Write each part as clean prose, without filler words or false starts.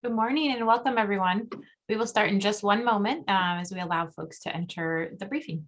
Good morning and welcome, everyone. We will start in just one moment as we allow folks to enter the briefing.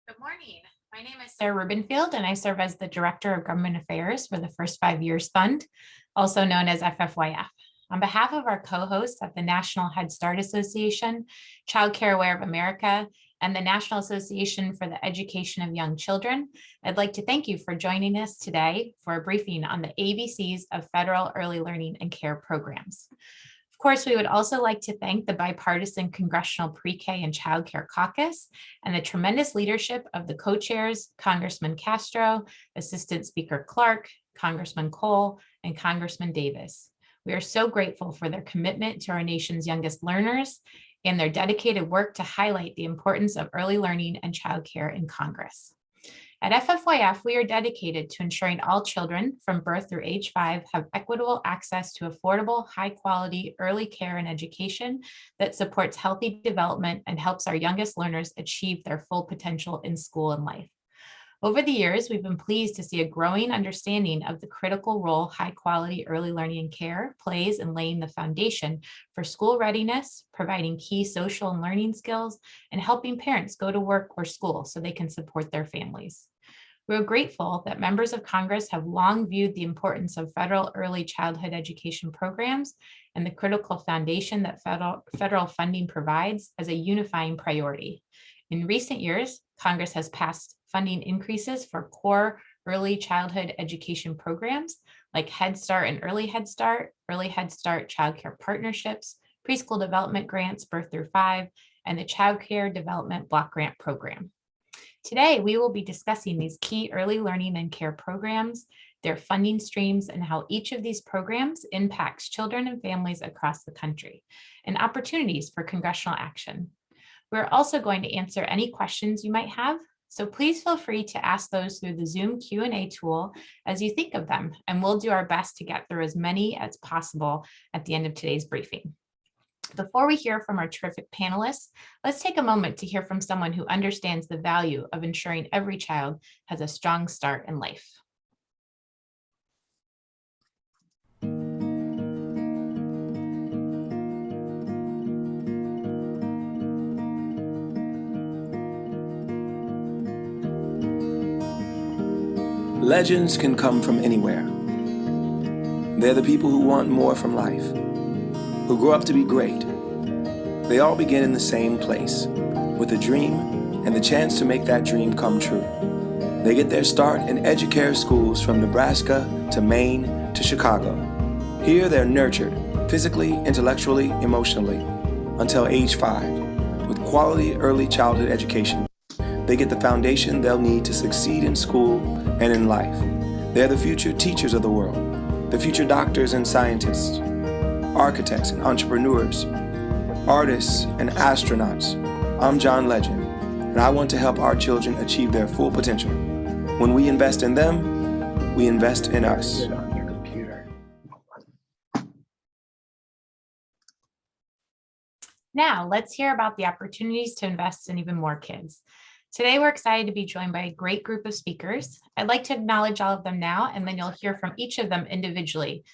Good morning. My name is Sarah Rubenfield, and I serve as the Director of Government Affairs for the First 5 Years Fund, also known as FFYF. On behalf of our co-hosts at the National Head Start Association, Child Care Aware of America, and the National Association for the Education of Young Children, I'd like to thank you for joining us today for a briefing on the ABCs of federal early learning and care programs. Of course, we would also like to thank the bipartisan Congressional Pre-K and Child Care Caucus and the tremendous leadership of the co-chairs, Congressman Castro, Assistant Speaker Clark, Congressman Cole, and Congressman Davis. We are so grateful for their commitment to our nation's youngest learners and their dedicated work to highlight the importance of early learning and childcare in Congress. At FFYF, we are dedicated to ensuring all children from birth through age 5 have equitable access to affordable, high-quality early care and education that supports healthy development and helps our youngest learners achieve their full potential in school and life. Over the years, we've been pleased to see a growing understanding of the critical role high-quality early learning and care plays in laying the foundation for school readiness, providing key social and learning skills, and helping parents go to work or school so they can support their families. We're grateful that members of Congress have long viewed the importance of federal early childhood education programs and the critical foundation that federal funding provides as a unifying priority. In recent years, Congress has passed funding increases for core early childhood education programs like Head Start and Early Head Start Child Care Partnerships, Preschool Development Grants Birth Through 5, and the Child Care Development Block Grant Program. Today, we will be discussing these key early learning and care programs, their funding streams, and how each of these programs impacts children and families across the country, and opportunities for congressional action. We're also going to answer any questions you might have, so please feel free to ask those through the Zoom Q&A tool as you think of them, and we'll do our best to get through as many as possible at the end of today's briefing. Before we hear from our terrific panelists, let's take a moment to hear from someone who understands the value of ensuring every child has a strong start in life. Legends can come from anywhere. They're the people who want more from life, who grow up to be great. They all begin in the same place, with a dream and the chance to make that dream come true. They get their start in educare schools from Nebraska to Maine to Chicago. Here they're nurtured, physically, intellectually, emotionally, until age 5. With quality early childhood education, they get the foundation they'll need to succeed in school and in life. They're the future teachers of the world, the future doctors and scientists, architects and entrepreneurs, artists and astronauts. I'm John Legend, and I want to help our children achieve their full potential. When we invest in them, we invest in us. Now, let's hear about the opportunities to invest in even more kids. Today, we're excited to be joined by a great group of speakers. I'd like to acknowledge all of them now, and then you'll hear from each of them individually.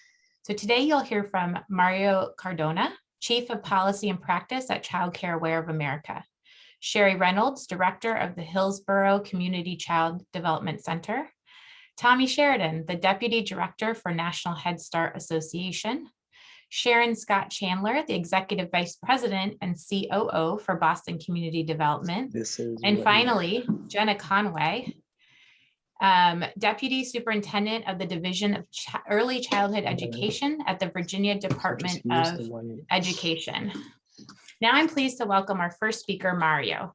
So today you'll hear from Mario Cardona, Chief of Policy and Practice at Child Care Aware of America, Sherry Reynolds, Director of the Hillsborough Community Child Development Center, Tommy Sheridan, the Deputy Director for National Head Start Association, Sharon Scott Chandler, the Executive Vice President and COO for Boston Community Development. And finally, Jenna Conway, Deputy Superintendent of the Division of Early Childhood Education at the Virginia Department of Education. Now I'm pleased to welcome our first speaker, Mario.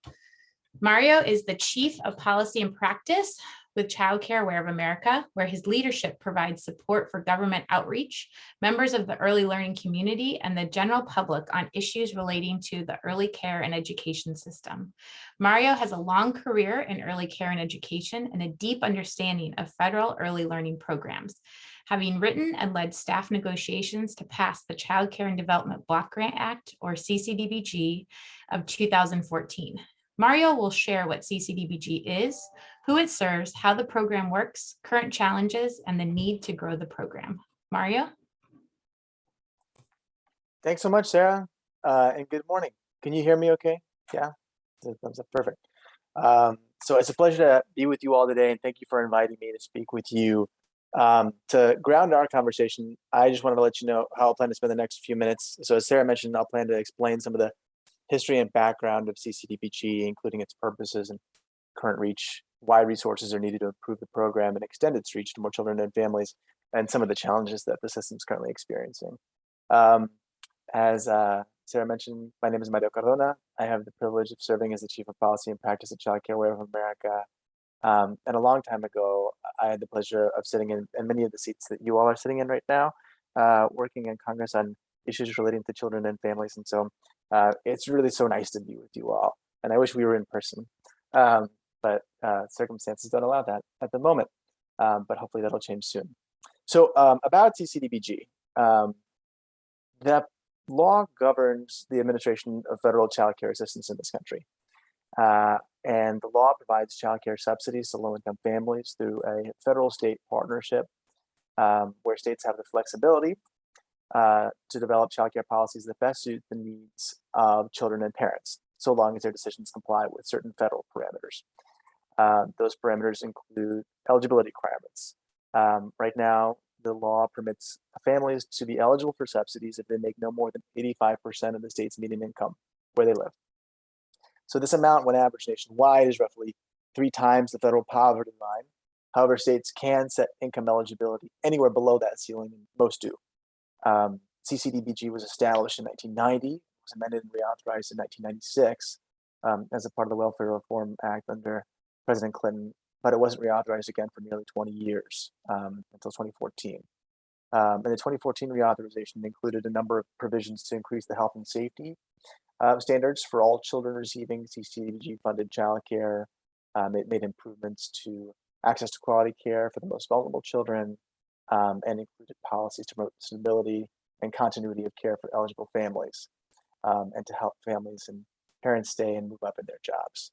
Mario is the Chief of Policy and Practice with Child Care Aware of America, where his leadership provides support for government outreach, members of the early learning community, and the general public on issues relating to the early care and education system. Mario has a long career in early care and education and a deep understanding of federal early learning programs, having written and led staff negotiations to pass the Child Care and Development Block Grant Act, or CCDBG, of 2014. Mario will share what CCDBG is, who it serves, how the program works, current challenges, and the need to grow the program. Mario? Thanks so much, Sarah, and good morning. Can you hear me okay? Yeah, thumbs up, perfect. So it's a pleasure to be with you all today, and thank you for inviting me to speak with you. To ground our conversation, I just wanted to let you know how I plan to spend the next few minutes. So as Sarah mentioned, I'll plan to explain some of the history and background of CCDBG, including its purposes and current reach, why resources are needed to improve the program and extend its reach to more children and families, and some of the challenges that the system is currently experiencing. As Sarah mentioned, my name is Mario Cardona. I have the privilege of serving as the Chief of Policy and Practice at Child Care Aware of America. And a long time ago, I had the pleasure of sitting in many of the seats that you all are sitting in right now, working in Congress on issues relating to children and families. And so it's really so nice to be with you all. And I wish we were in person, but circumstances don't allow that at the moment, but hopefully that'll change soon. So about CCDBG, the law governs the administration of federal child care assistance in this country. And the law provides child care subsidies to low-income families through a federal-state partnership where states have the flexibility to develop child care policies that best suit the needs of children and parents, so long as their decisions comply with certain federal parameters. Those parameters include eligibility requirements. Right now, the law permits families to be eligible for subsidies if they make no more than 85% of the state's median income where they live. So this amount, when averaged nationwide, is roughly 3 times the federal poverty line. However, states can set income eligibility anywhere below that ceiling, and most do. CCDBG was established in 1990, was amended and reauthorized in 1996 as a part of the Welfare Reform Act under President Clinton, but it wasn't reauthorized again for nearly 20 years until 2014. And the 2014 reauthorization included a number of provisions to increase the health and safety standards for all children receiving CCDBG-funded childcare. It made improvements to access to quality care for the most vulnerable children, and included policies to promote stability and continuity of care for eligible families, and to help families and parents stay and move up in their jobs.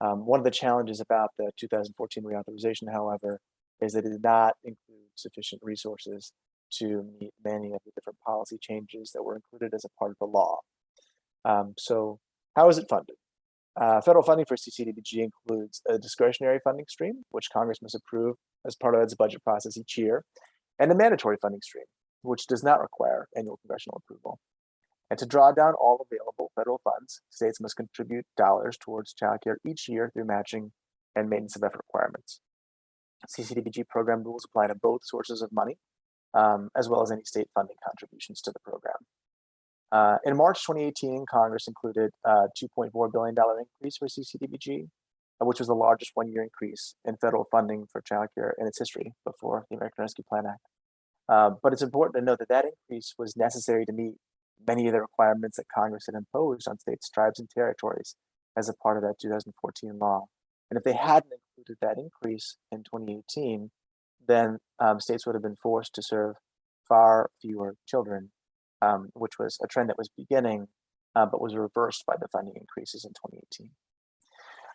One of the challenges about the 2014 reauthorization, however, is that it did not include sufficient resources to meet many of the different policy changes that were included as a part of the law. So how is it funded? Federal funding for CCDBG includes a discretionary funding stream, which Congress must approve as part of its budget process each year, and a mandatory funding stream, which does not require annual congressional approval. And to draw down all available federal funds, states must contribute dollars towards childcare each year through matching and maintenance of effort requirements. CCDBG program rules apply to both sources of money, as well as any state funding contributions to the program. In March 2018, Congress included a $2.4 billion increase for CCDBG, which was the largest one-year increase in federal funding for childcare in its history before the American Rescue Plan Act. But it's important to note that that increase was necessary to meet many of the requirements that Congress had imposed on states, tribes, and territories as a part of that 2014 law. And if they hadn't included that increase in 2018, then states would have been forced to serve far fewer children, which was a trend that was beginning, but was reversed by the funding increases in 2018.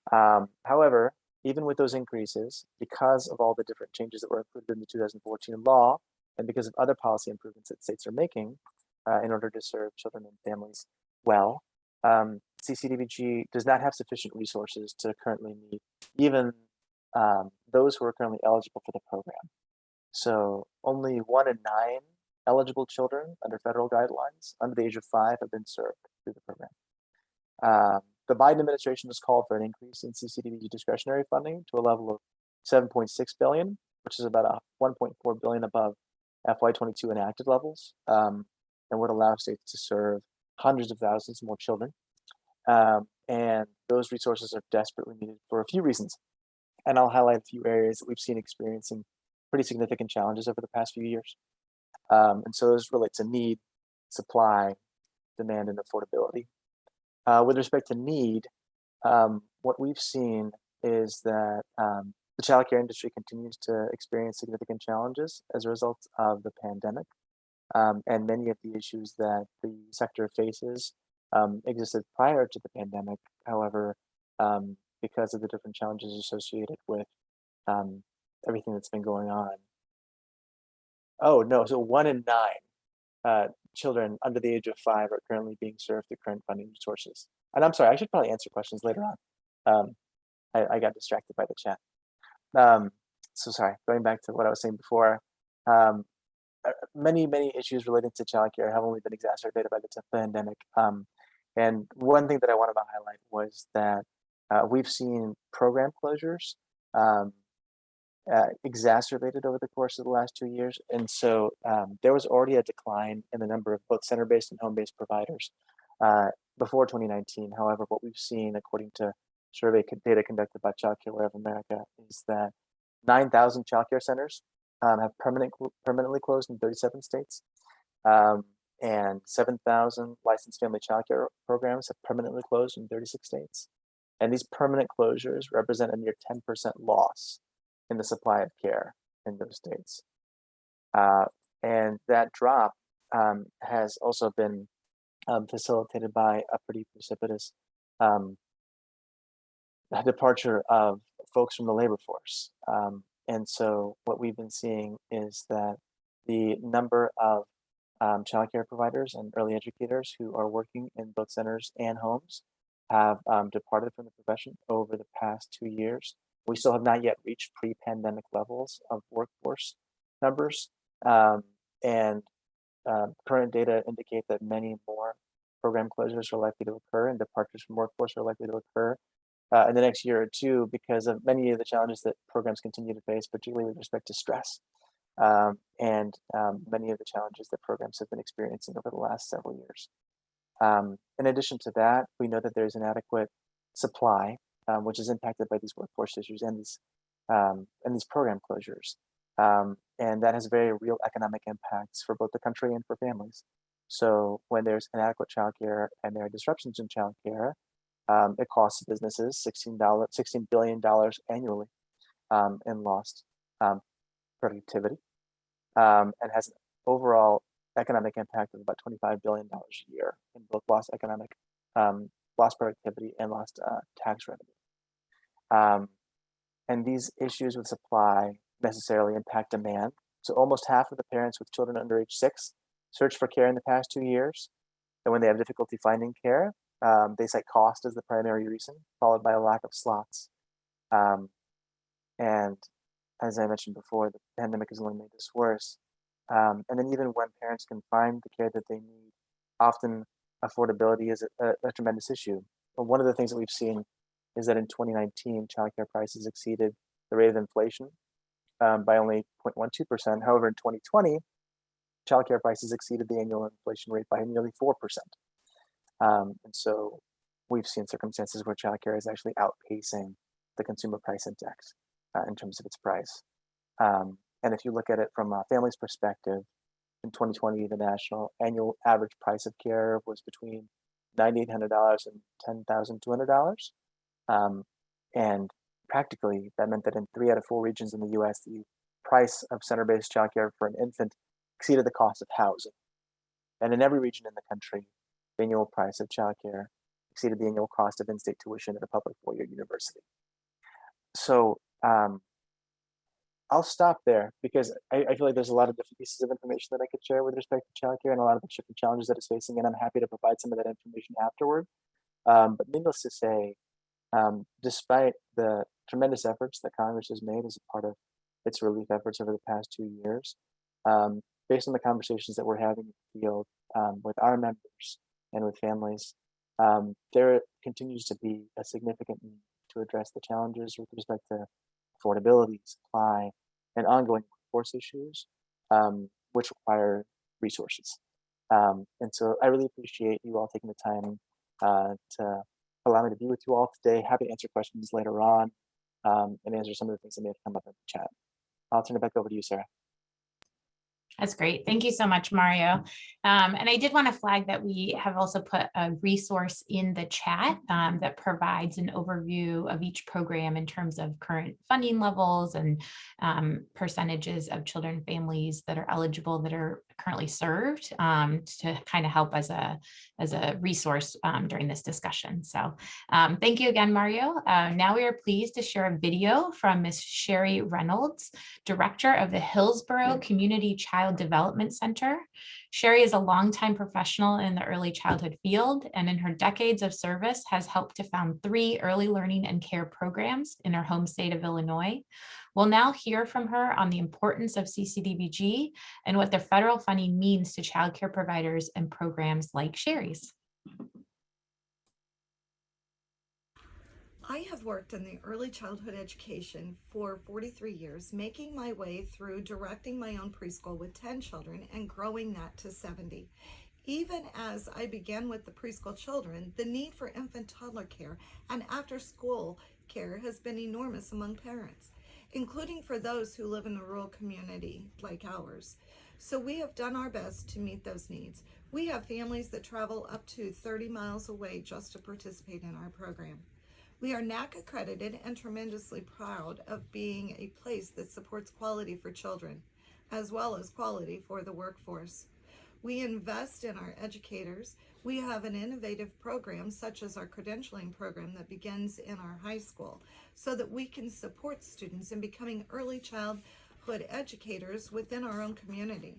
However, even with those increases, because of all the different changes that were included in the 2014 law, and because of other policy improvements that states are making in order to serve children and families well, CCDBG does not have sufficient resources to currently meet even those who are currently eligible for the program. So only 1 in 9 eligible children under federal guidelines under the age of 5 have been served through the program. The Biden administration has called for an increase in CCDBG discretionary funding to a level of 7.6 billion, which is about 1.4 billion above FY22 enacted levels, and would allow states to serve hundreds of thousands more children. And those resources are desperately needed for a few reasons. And I'll highlight a few areas that we've seen experiencing pretty significant challenges over the past few years. And so those relate to need, supply, demand, and affordability. With respect to need, what we've seen is that the childcare industry continues to experience significant challenges as a result of the pandemic. And many of the issues that the sector faces existed prior to the pandemic. However, because of the different challenges associated with everything that's been going on. Oh, no, so 1 in 9 children under the age of 5 are currently being served through current funding sources. And I'm sorry, I should probably answer questions later on. I got distracted by the chat. So sorry, going back to what I was saying before, many issues relating to childcare have only been exacerbated by the pandemic. And one thing that I wanted to highlight was that we've seen program closures exacerbated over the course of the last 2 years. And so there was already a decline in the number of both center-based and home-based providers before 2019. However, what we've seen, according to survey data conducted by Child Care of America, is that 9,000 childcare centers have permanently closed in 37 states. And 7,000 licensed family childcare programs have permanently closed in 36 states. And these permanent closures represent a near 10% loss in the supply of care in those states. And that drop has also been facilitated by a pretty precipitous departure of folks from the labor force. And so what we've been seeing is that the number of childcare providers and early educators who are working in both centers and homes have departed from the profession over the past 2 years. We still have not yet reached pre-pandemic levels of workforce numbers. And current data indicate that many more program closures are likely to occur and departures from workforce are likely to occur in the next year or two because of many of the challenges that programs continue to face, particularly with respect to stress. And many of the challenges that programs have been experiencing over the last several years. In addition to that, we know that there's inadequate supply, which is impacted by these workforce issues and these program closures. And that has very real economic impacts for both the country and for families. So when there's inadequate childcare and there are disruptions in childcare, it costs businesses $16 billion annually in lost productivity, and has an overall economic impact of about $25 billion a year in both lost productivity and lost tax revenue. And these issues with supply necessarily impact demand. So almost half of the parents with children under age 6 searched for care in the past 2 years. And when they have difficulty finding care, they cite cost as the primary reason, followed by a lack of slots. And as I mentioned before, the pandemic has only made this worse. And then even when parents can find the care that they need, often affordability is a tremendous issue. But one of the things that we've seen is that in 2019, childcare prices exceeded the rate of inflation by only 0.12%. However, in 2020, childcare prices exceeded the annual inflation rate by nearly 4%. And so we've seen circumstances where childcare is actually outpacing the consumer price index in terms of its price. And if you look at it from a family's perspective, in 2020, the national annual average price of care was between $9,800 and $10,200. And practically, that meant that in 3 out of 4 regions in the US, the price of center-based childcare for an infant exceeded the cost of housing. And in every region in the country, the annual price of childcare exceeded the annual cost of in-state tuition at a public four-year university. So I'll stop there because I feel like there's a lot of different pieces of information that I could share with respect to childcare and a lot of the different challenges that it's facing, and I'm happy to provide some of that information afterward. But needless to say, despite the tremendous efforts that Congress has made as a part of its relief efforts over the past 2 years, based on the conversations that we're having in the field with our members and with families, there continues to be a significant need to address the challenges with respect to affordability, supply, and ongoing workforce issues, which require resources. And so I really appreciate you all taking the time to allow me to be with you all today. Happy to answer questions later on and answer some of the things that may have come up in the chat. I'll turn it back over to you, Sarah. That's great. Thank you so much, Mario. And I did want to flag that we have also put a resource in the chat that provides an overview of each program in terms of current funding levels and percentages of children and families that are eligible that are currently served to kind of help as a resource during this discussion. So thank you again, Mario. Now we are pleased to share a video from Ms. Sherry Reynolds, Director of the Hillsborough Community Child Development Center. Sherry is a longtime professional in the early childhood field, and in her decades of service has helped to found 3 early learning and care programs in her home state of Illinois. We'll now hear from her on the importance of CCDBG and what the federal funding means to childcare providers and programs like Sherry's. I have worked in the early childhood education for 43 years, making my way through directing my own preschool with 10 children and growing that to 70. Even as I began with the preschool children, the need for infant toddler care and after school care has been enormous among parents, including for those who live in a rural community like ours. So we have done our best to meet those needs. We have families that travel up to 30 miles away just to participate in our program. We are NAC accredited and tremendously proud of being a place that supports quality for children, as well as quality for the workforce. We invest in our educators. We have an innovative program such as our credentialing program that begins in our high school so that we can support students in becoming early childhood educators within our own community.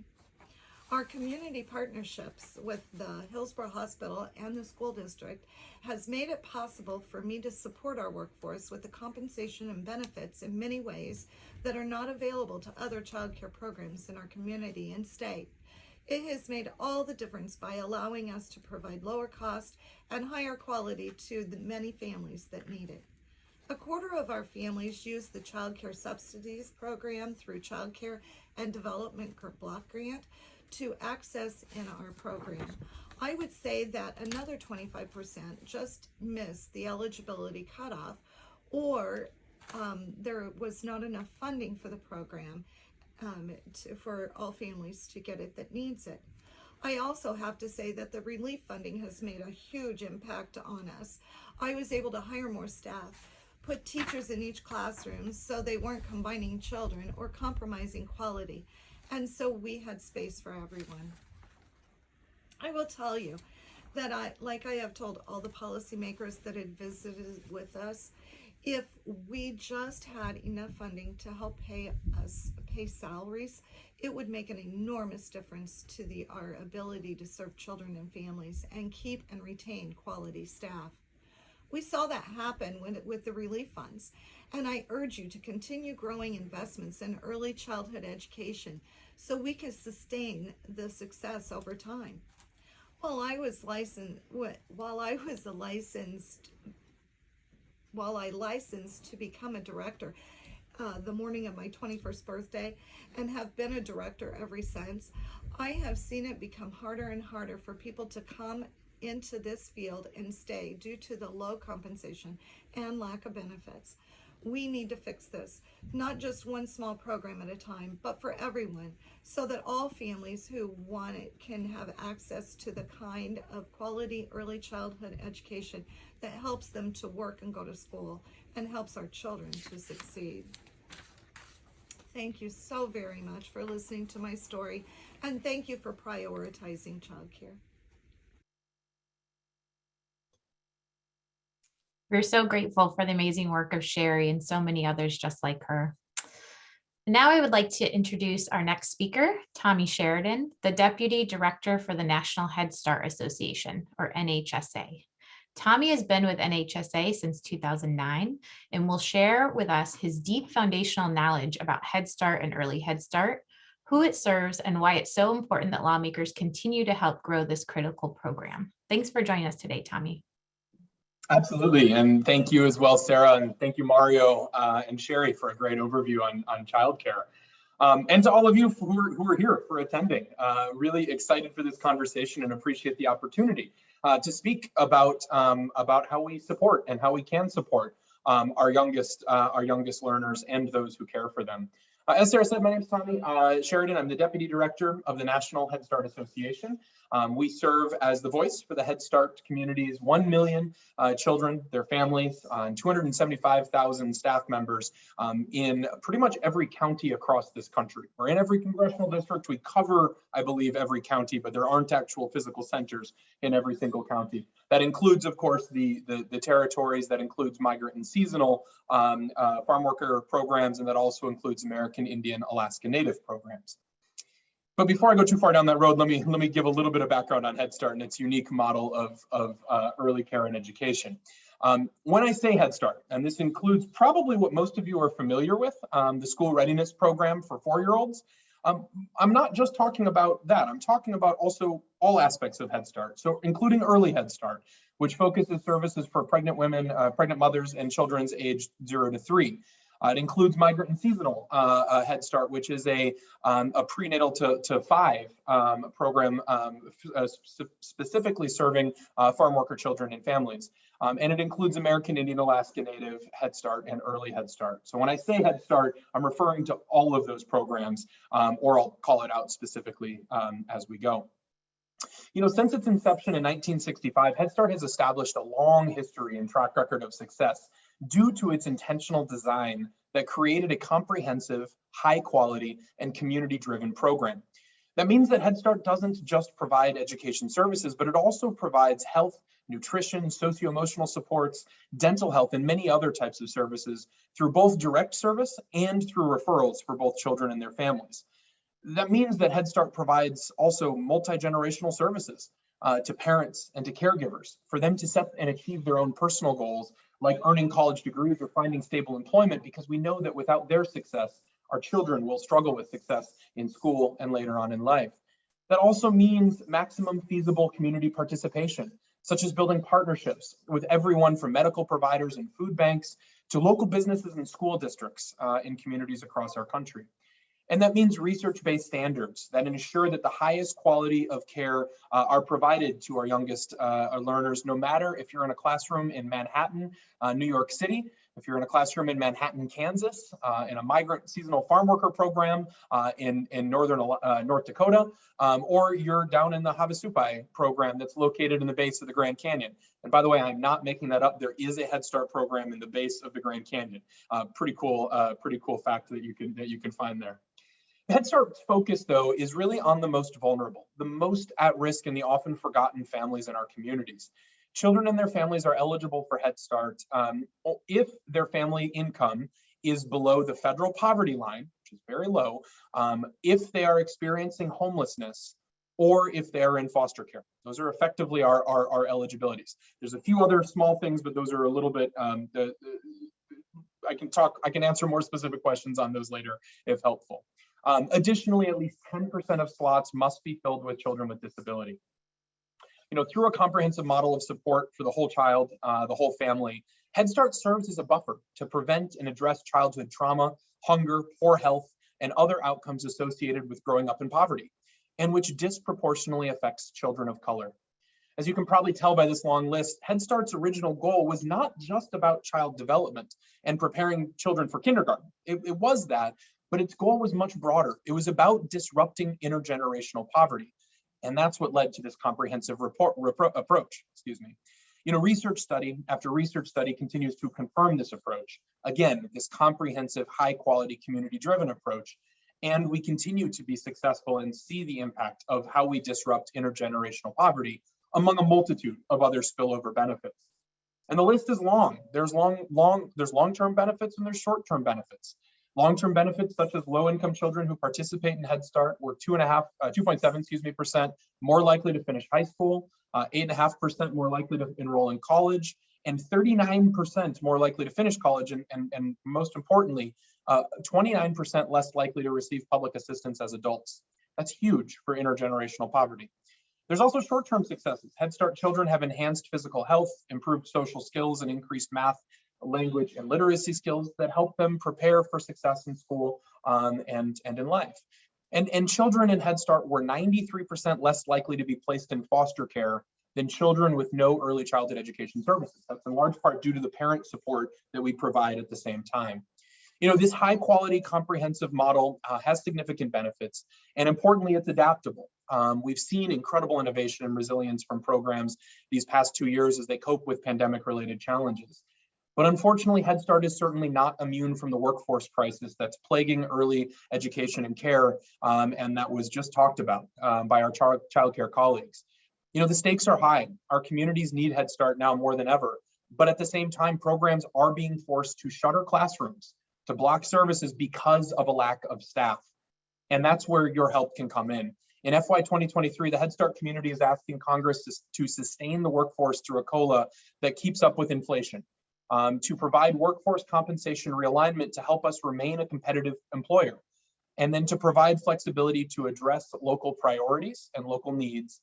Our community partnerships with the Hillsborough Hospital and the school district has made it possible for me to support our workforce with the compensation and benefits in many ways that are not available to other child care programs in our community and state. It has made all the difference by allowing us to provide lower cost and higher quality to the many families that need it. A quarter of our families use the Child Care Subsidies program through Child Care and Development Block Grant to access in our program. I would say that another 25% just missed the eligibility cutoff, or there was not enough funding for the program for all families to get it that needs it. I also have to say that the relief funding has made a huge impact on us. I was able to hire more staff, put teachers in each classroom so they weren't combining children or compromising quality. And so we had space for everyone. I will tell you that like I have told all the policymakers that had visited with us, if we just had enough funding to help pay salaries, it would make an enormous difference to our ability to serve children and families and keep and retain quality staff. We saw that happen with the relief funds, and I urge you to continue growing investments in early childhood education so we can sustain the success over time. While I licensed to become a director the morning of my 21st birthday and have been a director ever since, I have seen it become harder and harder for people to come into this field and stay due to the low compensation and lack of benefits. We need to fix this, not just one small program at a time, but for everyone, so that all families who want it can have access to the kind of quality early childhood education that helps them to work and go to school and helps our children to succeed. Thank you so very much for listening to my story, and thank you for prioritizing childcare. We're so grateful for the amazing work of Sherry and so many others just like her. Now I would like to introduce our next speaker, Tommy Sheridan, the Deputy Director for the National Head Start Association, or NHSA. Tommy has been with NHSA since 2009 and will share with us his deep foundational knowledge about Head Start and Early Head Start, who it serves, and why it's so important that lawmakers continue to help grow this critical program. Thanks for joining us today, Tommy. Absolutely, and thank you as well, Sarah, and thank you, Mario and Sherry, for a great overview on childcare. And to all of you who are here for attending. Really excited for this conversation and appreciate the opportunity to speak about how we support and how we can support our youngest learners and those who care for them. As Sarah said, my name is Tommy Sheridan. I'm the Deputy Director of the National Head Start Association. We serve as the voice for the Head Start community's 1 million children, their families, and 275,000 staff members in pretty much every county across this country. We're in every congressional district. We cover, I believe, every county, but there aren't actual physical centers in every single county. That includes, of course, the territories, that includes migrant and seasonal farm worker programs, and that also includes American Indian, Alaska Native programs. But before I go too far down that road, let me give a little bit of background on Head Start and its unique model of early care and education. When I say Head Start, and this includes probably what most of you are familiar with, the school readiness program for 4-year-olds, I'm not just talking about that. I'm talking about also all aspects of Head Start, so including early Head Start, which focuses services for pregnant women, pregnant mothers, and children's aged 0 to 3. It includes migrant and seasonal Head Start, which is a prenatal to 5 program specifically serving farm worker children and families. And it includes American Indian, Alaska Native Head Start and Early Head Start. So when I say Head Start, I'm referring to all of those programs, or I'll call it out specifically as we go. You know, since its inception in 1965, Head Start has established a long history and track record of success due to its intentional design that created a comprehensive, high quality, and community-driven program. That means that Head Start doesn't just provide education services, but it also provides health, nutrition, socio-emotional supports, dental health, and many other types of services through both direct service and through referrals for both children and their families. That means that Head Start provides also multi-generational services to parents and to caregivers for them to set and achieve their own personal goals, like earning college degrees or finding stable employment, because we know that without their success, our children will struggle with success in school and later on in life. That also means maximum feasible community participation, such as building partnerships with everyone from medical providers and food banks to local businesses and school districts in communities across our country. And that means research-based standards that ensure that the highest quality of care are provided to our youngest learners, no matter if you're in a classroom in Manhattan, New York City, if you're in a classroom in Manhattan, Kansas, in a migrant seasonal farm worker program in northern North Dakota, or you're down in the Havasupai program that's located in the base of the Grand Canyon. And by the way, I'm not making that up. There is a Head Start program in the base of the Grand Canyon. Pretty cool fact that you can find there. Head Start's focus, though, is really on the most vulnerable, the most at risk, and the often forgotten families in our communities. Children and their families are eligible for Head Start if their family income is below the federal poverty line, which is very low, if they are experiencing homelessness, or if they're in foster care. Those are effectively our eligibilities. There's a few other small things, but those are a little bit, I can answer more specific questions on those later if helpful. Additionally, at least 10% of slots must be filled with children with disability. You know, through a comprehensive model of support for the whole child, the whole family, Head Start serves as a buffer to prevent and address childhood trauma, hunger, poor health, and other outcomes associated with growing up in poverty, and which disproportionately affects children of color. As you can probably tell by this long list, Head Start's original goal was not just about child development and preparing children for kindergarten. It was that, but its goal was much broader. It was about disrupting intergenerational poverty. And that's what led to this comprehensive approach, You know, research study after research study continues to confirm this approach. Again, this comprehensive, high quality, community-driven approach. And we continue to be successful and see the impact of how we disrupt intergenerational poverty among a multitude of other spillover benefits. And the list is long. There's long-term benefits and there's short-term benefits. Long-term benefits such as low-income children who participate in Head Start were 2.7% more likely to finish high school, 8.5% more likely to enroll in college, and 39% more likely to finish college, and most importantly, 29% less likely to receive public assistance as adults. That's huge for intergenerational poverty. There's also short-term successes. Head Start children have enhanced physical health, improved social skills, and increased math, language, and literacy skills that help them prepare for success in school and in life. And children in Head Start were 93% less likely to be placed in foster care than children with no early childhood education services. That's in large part due to the parent support that we provide at the same time. You know, this high quality comprehensive model has significant benefits, and importantly, it's adaptable. We've seen incredible innovation and resilience from programs these past 2 years as they cope with pandemic related challenges. But unfortunately, Head Start is certainly not immune from the workforce crisis that's plaguing early education and care, and that was just talked about by our child care colleagues. You know, the stakes are high. Our communities need Head Start now more than ever. But at the same time, programs are being forced to shutter classrooms, to block services because of a lack of staff. And that's where your help can come in. In FY 2023, the Head Start community is asking Congress to sustain the workforce through a COLA that keeps up with inflation, to provide workforce compensation realignment to help us remain a competitive employer, and then to provide flexibility to address local priorities and local needs,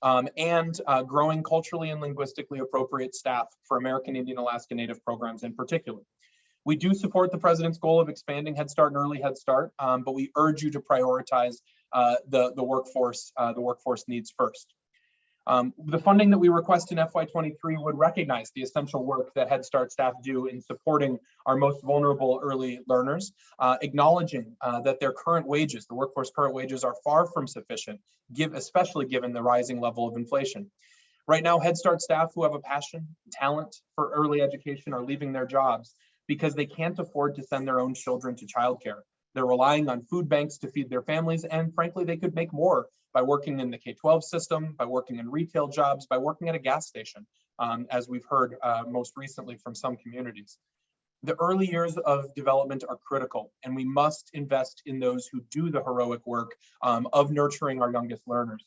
and growing culturally and linguistically appropriate staff for American Indian Alaska Native programs in particular. We do support the president's goal of expanding Head Start and early Head Start, but we urge you to prioritize the workforce needs first. The funding that we request in FY23 would recognize the essential work that Head Start staff do in supporting our most vulnerable early learners, acknowledging that their current wages, the workforce current wages, are far from sufficient, especially given the rising level of inflation. Right now, Head Start staff who have a passion, talent for early education are leaving their jobs because they can't afford to send their own children to childcare. They're relying on food banks to feed their families, and frankly, they could make more by working in the K-12 system, by working in retail jobs, by working at a gas station, as we've heard most recently from some communities. The early years of development are critical, and we must invest in those who do the heroic work of nurturing our youngest learners.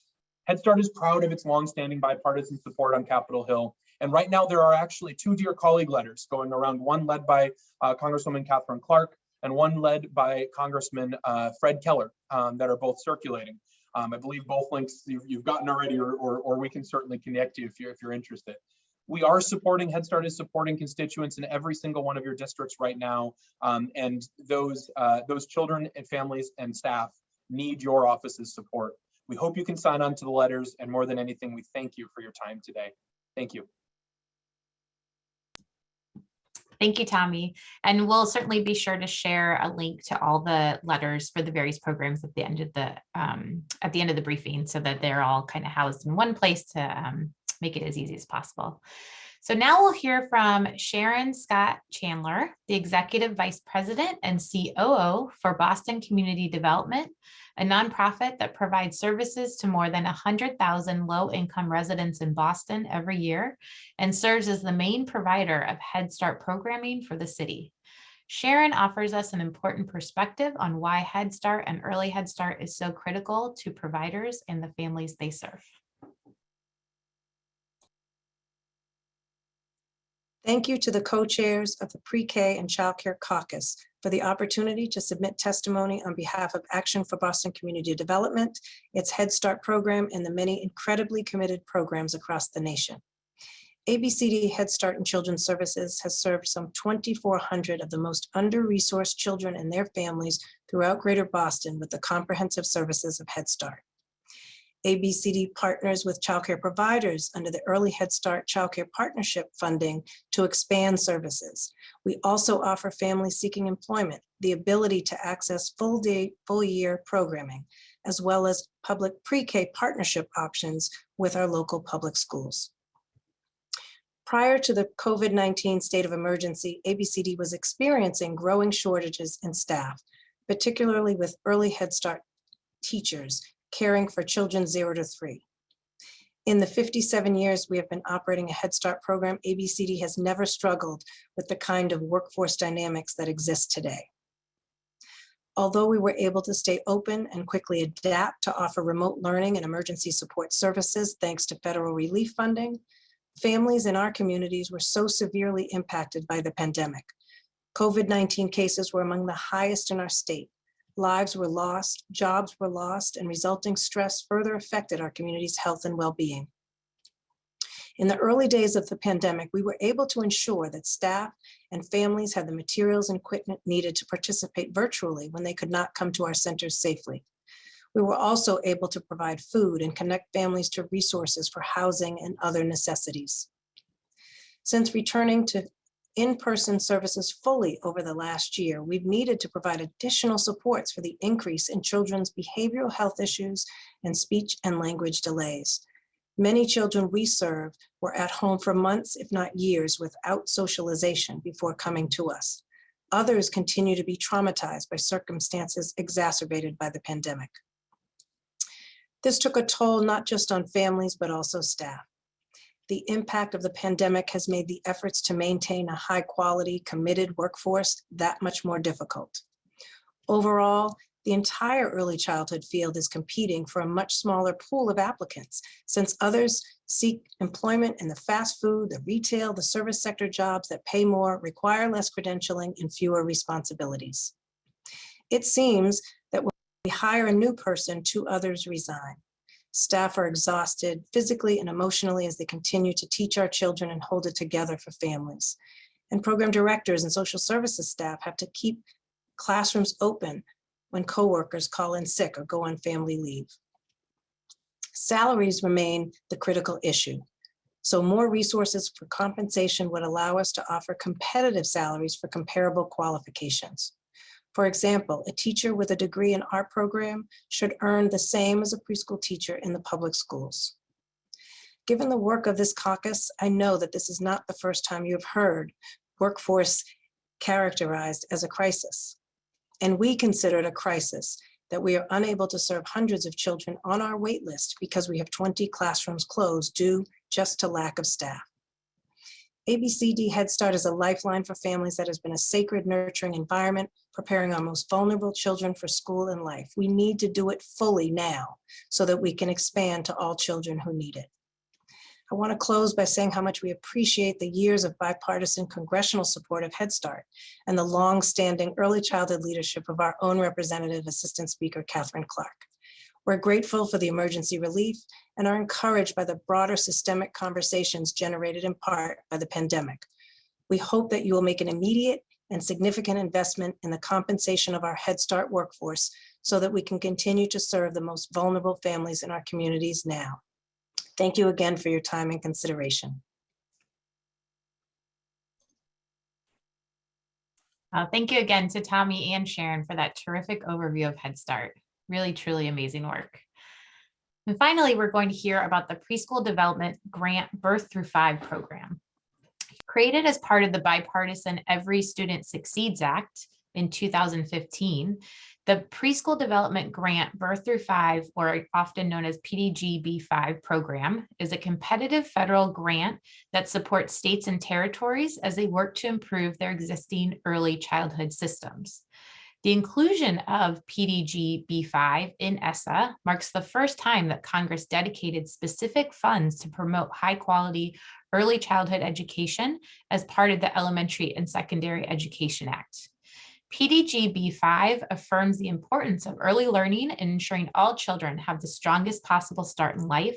Head Start is proud of its longstanding bipartisan support on Capitol Hill. And right now, there are actually 2 Dear Colleague letters going around, one led by Congresswoman Catherine Clark and one led by Congressman Fred Keller that are both circulating. I believe both links you've gotten already, or we can certainly connect you if you're interested. We are supporting, Head Start is supporting constituents in every single one of your districts right now. And those children and families and staff need your office's support. We hope you can sign on to the letters, and more than anything, we thank you for your time today. Thank you. Thank you, Tommy. And we'll certainly be sure to share a link to all the letters for the various programs at the end of the briefing, so that they're all kind of housed in one place to make it as easy as possible. So now we'll hear from Sharon Scott Chandler, the Executive Vice President and COO for Boston Community Development, a nonprofit that provides services to more than 100,000 low-income residents in Boston every year and serves as the main provider of Head Start programming for the city. Sharon offers us an important perspective on why Head Start and early Head Start is so critical to providers and the families they serve. Thank you to the co-chairs of the Pre-K and Child Care Caucus for the opportunity to submit testimony on behalf of Action for Boston Community Development, its Head Start program, and the many incredibly committed programs across the nation. ABCD Head Start and Children's Services has served some 2,400 of the most under-resourced children and their families throughout Greater Boston with the comprehensive services of Head Start. ABCD partners with childcare providers under the Early Head Start Childcare Partnership funding to expand services. We also offer families seeking employment the ability to access full-day, full-year programming, as well as public pre-K partnership options with our local public schools. Prior to the COVID-19 state of emergency, ABCD was experiencing growing shortages in staff, particularly with Early Head Start teachers caring for children 0 to 3. In the 57 years we have been operating a Head Start program, ABCD has never struggled with the kind of workforce dynamics that exist today. Although we were able to stay open and quickly adapt to offer remote learning and emergency support services thanks to federal relief funding, families in our communities were so severely impacted by the pandemic. COVID-19 cases were among the highest in our state. Lives were lost, jobs were lost, and resulting stress further affected our community's health and well-being. In the early days of the pandemic, we were able to ensure that staff and families had the materials and equipment needed to participate virtually when they could not come to our centers safely. We were also able to provide food and connect families to resources for housing and other necessities. Since returning to in-person services fully over the last year, we've needed to provide additional supports for the increase in children's behavioral health issues and speech and language delays. Many children we serve were at home for months, if not years, without socialization before coming to us. Others continue to be traumatized by circumstances exacerbated by the pandemic. This took a toll not just on families, but also staff. The impact of the pandemic has made the efforts to maintain a high-quality, committed workforce that much more difficult. Overall, the entire early childhood field is competing for a much smaller pool of applicants, since others seek employment in the fast food, the retail, the service sector jobs that pay more, require less credentialing, and fewer responsibilities. It seems that when we hire a new person, 2 others resign. Staff are exhausted physically and emotionally as they continue to teach our children and hold it together for families. And program directors and social services staff have to keep classrooms open when coworkers call in sick or go on family leave. Salaries remain the critical issue. So more resources for compensation would allow us to offer competitive salaries for comparable qualifications. For example, a teacher with a degree in our program should earn the same as a preschool teacher in the public schools. Given the work of this caucus, I know that this is not the first time you have heard workforce characterized as a crisis. And we consider it a crisis that we are unable to serve hundreds of children on our wait list because we have 20 classrooms closed due just to lack of staff. ABCD Head Start is a lifeline for families that has been a sacred, nurturing environment, preparing our most vulnerable children for school and life. We need to do it fully now so that we can expand to all children who need it. I want to close by saying how much we appreciate the years of bipartisan congressional support of Head Start and the long-standing early childhood leadership of our own representative, Assistant Speaker Catherine Clark. We're grateful for the emergency relief and are encouraged by the broader systemic conversations generated in part by the pandemic. We hope that you will make an immediate and significant investment in the compensation of our Head Start workforce so that we can continue to serve the most vulnerable families in our communities now. Thank you again for your time and consideration. Thank you again to Tommy and Sharon for that terrific overview of Head Start. Really, truly amazing work. And finally, we're going to hear about the Preschool Development Grant Birth Through 5 program. Created as part of the bipartisan Every Student Succeeds Act in 2015, the Preschool Development Grant Birth Through 5, or often known as PDGB5 program, is a competitive federal grant that supports states and territories as they work to improve their existing early childhood systems. The inclusion of PDGB5 in ESSA marks the first time that Congress dedicated specific funds to promote high-quality early childhood education as part of the Elementary and Secondary Education Act. PDGB5 affirms the importance of early learning and ensuring all children have the strongest possible start in life,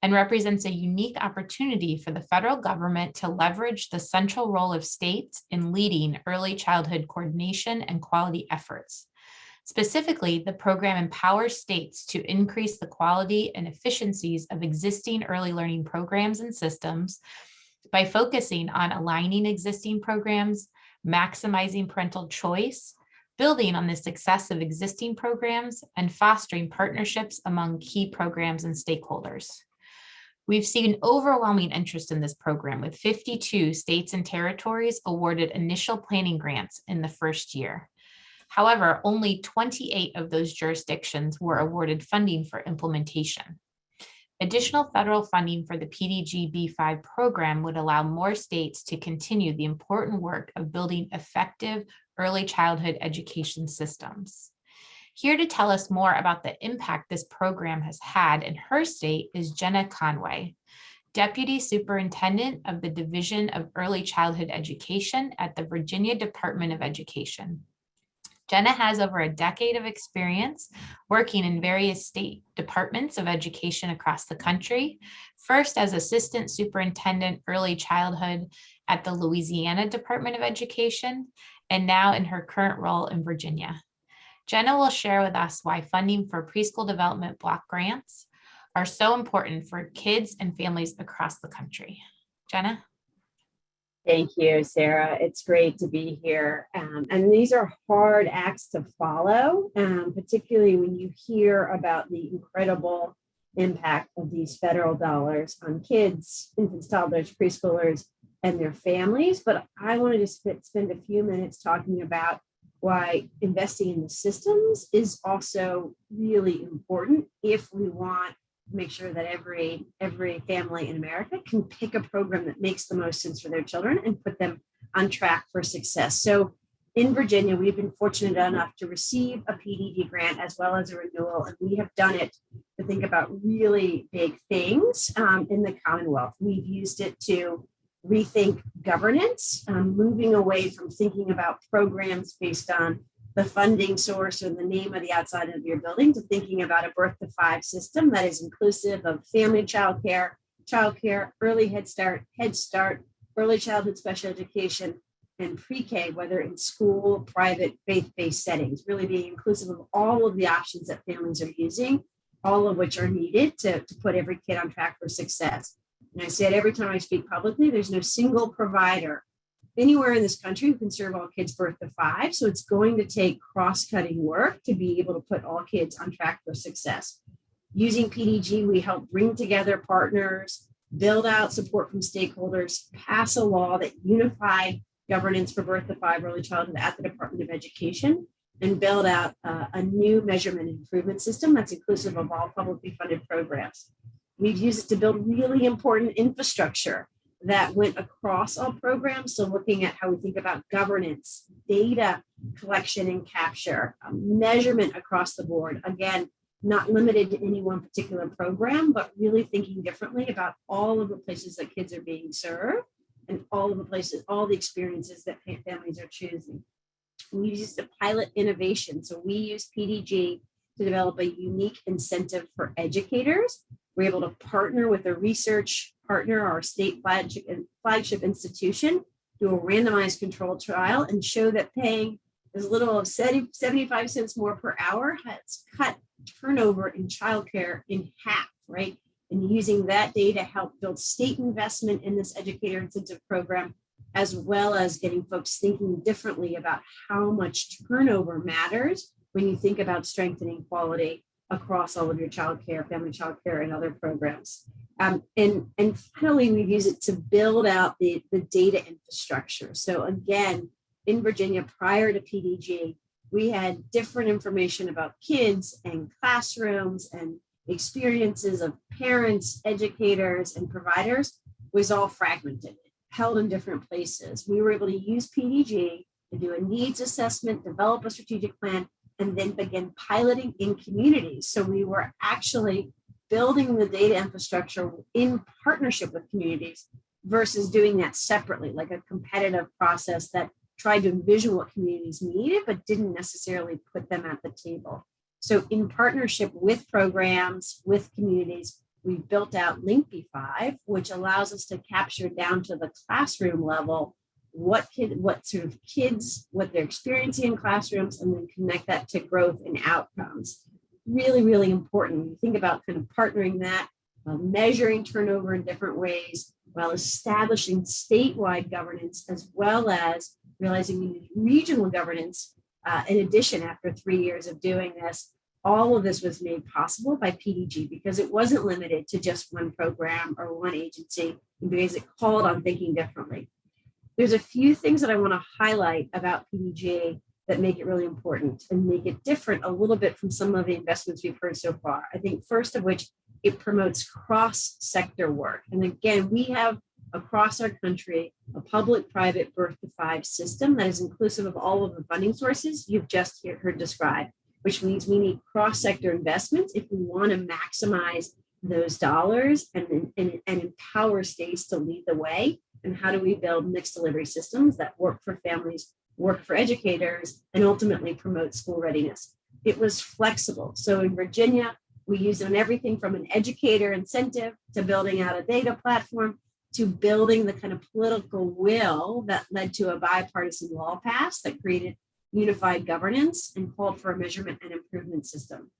and represents a unique opportunity for the federal government to leverage the central role of states in leading early childhood coordination and quality efforts. Specifically, the program empowers states to increase the quality and efficiencies of existing early learning programs and systems by focusing on aligning existing programs, maximizing parental choice, building on the success of existing programs, and fostering partnerships among key programs and stakeholders. We've seen overwhelming interest in this program, with 52 states and territories awarded initial planning grants in the first year. However, only 28 of those jurisdictions were awarded funding for implementation. Additional federal funding for the PDG B5 program would allow more states to continue the important work of building effective early childhood education systems. Here to tell us more about the impact this program has had in her state is Jenna Conway, Deputy Superintendent of the Division of Early Childhood Education at the Virginia Department of Education. Jenna has over a decade of experience working in various state departments of education across the country, first as Assistant Superintendent Early Childhood at the Louisiana Department of Education, and now in her current role in Virginia. Jenna will share with us why funding for preschool development block grants are so important for kids and families across the country. Jenna? Thank you, Sarah. It's great to be here. And these are hard acts to follow, particularly when you hear about the incredible impact of these federal dollars on kids, infants, toddlers, preschoolers, and their families. But I wanted to spend a few minutes talking about why investing in the systems is also really important if we want to make sure that every family in America can pick a program that makes the most sense for their children and put them on track for success. So in Virginia, we've been fortunate enough to receive a PDG grant as well as a renewal, and we have done it to think about really big things in the Commonwealth. We've used it to rethink governance, moving away from thinking about programs based on the funding source or the name of the outside of your building to thinking about a birth to 5 system that is inclusive of family childcare, early Head Start, early childhood special education, and pre-K, whether in school, private, faith-based settings, really being inclusive of all of the options that families are using, all of which are needed to put every kid on track for success. And I say it every time I speak publicly, there's no single provider anywhere in this country who can serve all kids birth to 5. So it's going to take cross-cutting work to be able to put all kids on track for success. Using PDG, we help bring together partners, build out support from stakeholders, pass a law that unified governance for birth to 5 early childhood at the Department of Education, and build out a new measurement and improvement system that's inclusive of all publicly funded programs. We've used it to build really important infrastructure that went across all programs. So looking at how we think about governance, data collection and capture, measurement across the board. Again, not limited to any one particular program, but really thinking differently about all of the places that kids are being served and all of the places, all the experiences that families are choosing. We used to pilot innovation. So we use PDG to develop a unique incentive for educators. We're able to partner with a research partner, our state flagship institution, do a randomized controlled trial and show that paying as little as 75 cents more per hour has cut turnover in childcare in half, right? And using that data help build state investment in this educator incentive program, as well as getting folks thinking differently about how much turnover matters when you think about strengthening quality across all of your childcare, family childcare, and other programs. And finally, we've used it to build out the data infrastructure. So again, in Virginia, prior to PDG, we had different information about kids and classrooms and experiences of parents, educators, and providers was all fragmented, held in different places. We were able to use PDG to do a needs assessment, develop a strategic plan, and then begin piloting in communities. So we were actually building the data infrastructure in partnership with communities versus doing that separately, like a competitive process that tried to envision what communities needed, but didn't necessarily put them at the table. So in partnership with programs, with communities, we built out Link B5, which allows us to capture down to the classroom level what sort of kids, what they're experiencing in classrooms, and then connect that to growth and outcomes. Really, really important. When you think about kind of partnering that, measuring turnover in different ways, while establishing statewide governance, as well as realizing we need regional governance. In addition, after 3 years of doing this, all of this was made possible by PDG because it wasn't limited to just one program or one agency, because it called on thinking differently. There's a few things that I want to highlight about PDG that make it really important and make it different a little bit from some of the investments we've heard so far. I think first of which, It promotes cross-sector work. And again, we have across our country a public-private birth to 5 system that is inclusive of all of the funding sources you've just heard described, which means we need cross-sector investments if we want to maximize those dollars and empower states to lead the way. And how do we build mixed delivery systems that work for families, work for educators, and ultimately promote school readiness? It was flexible. So in Virginia, we use it on everything from an educator incentive to building out a data platform to building the kind of political will that led to a bipartisan law pass that created unified governance and called for a measurement and improvement system.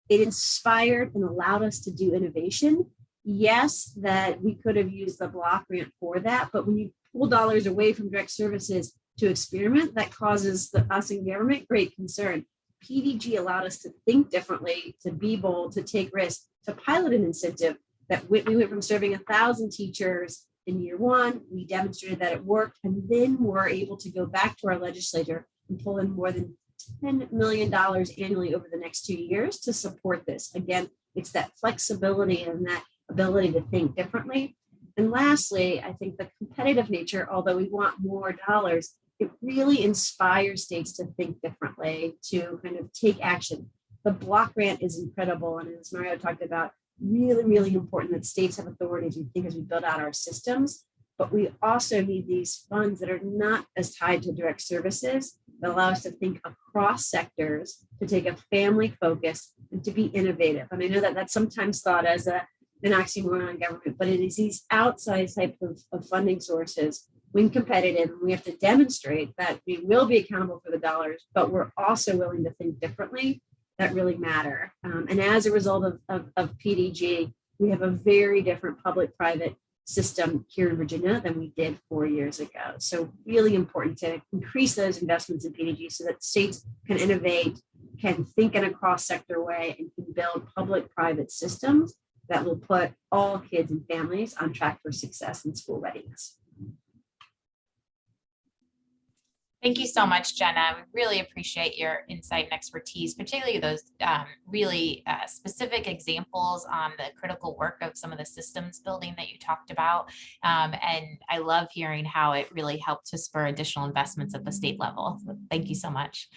It inspired and allowed us to do innovation. Yes, that we could have used the block grant for that, but when you pull dollars away from direct services to experiment, that causes us in government great concern. PDG allowed us to think differently, to be bold, to take risks, to pilot an incentive that we went from serving 1,000 teachers in year 1, we demonstrated that it worked, and then we're able to go back to our legislature and pull in more than $10 million annually over the next 2 years to support this. Again, it's that flexibility and that ability to think differently. And lastly, I think the competitive nature, although we want more dollars, it really inspires states to think differently, to kind of take action. The block grant is incredible. And as Mario talked about, really, really important that states have authority as we think as we build out our systems. But we also need these funds that are not as tied to direct services, that allow us to think across sectors, to take a family focus and to be innovative. And I know that that's sometimes thought as an oxymoron in government, but it is these outside type of funding sources when competitive. And we have to demonstrate that we will be accountable for the dollars, but we're also willing to think differently that really matter. And as a result of PDG, we have a very different public-private system here in Virginia than we did 4 years ago. So really important to increase those investments in PDG so that states can innovate, can think in a cross-sector way, and can build public-private systems that will put all kids and families on track for success and school readiness. Thank you so much, Jenna. We really appreciate your insight and expertise, particularly those really specific examples on the critical work of some of the systems building that you talked about. And I love hearing how it really helped to spur additional investments at the state level. So thank you so much.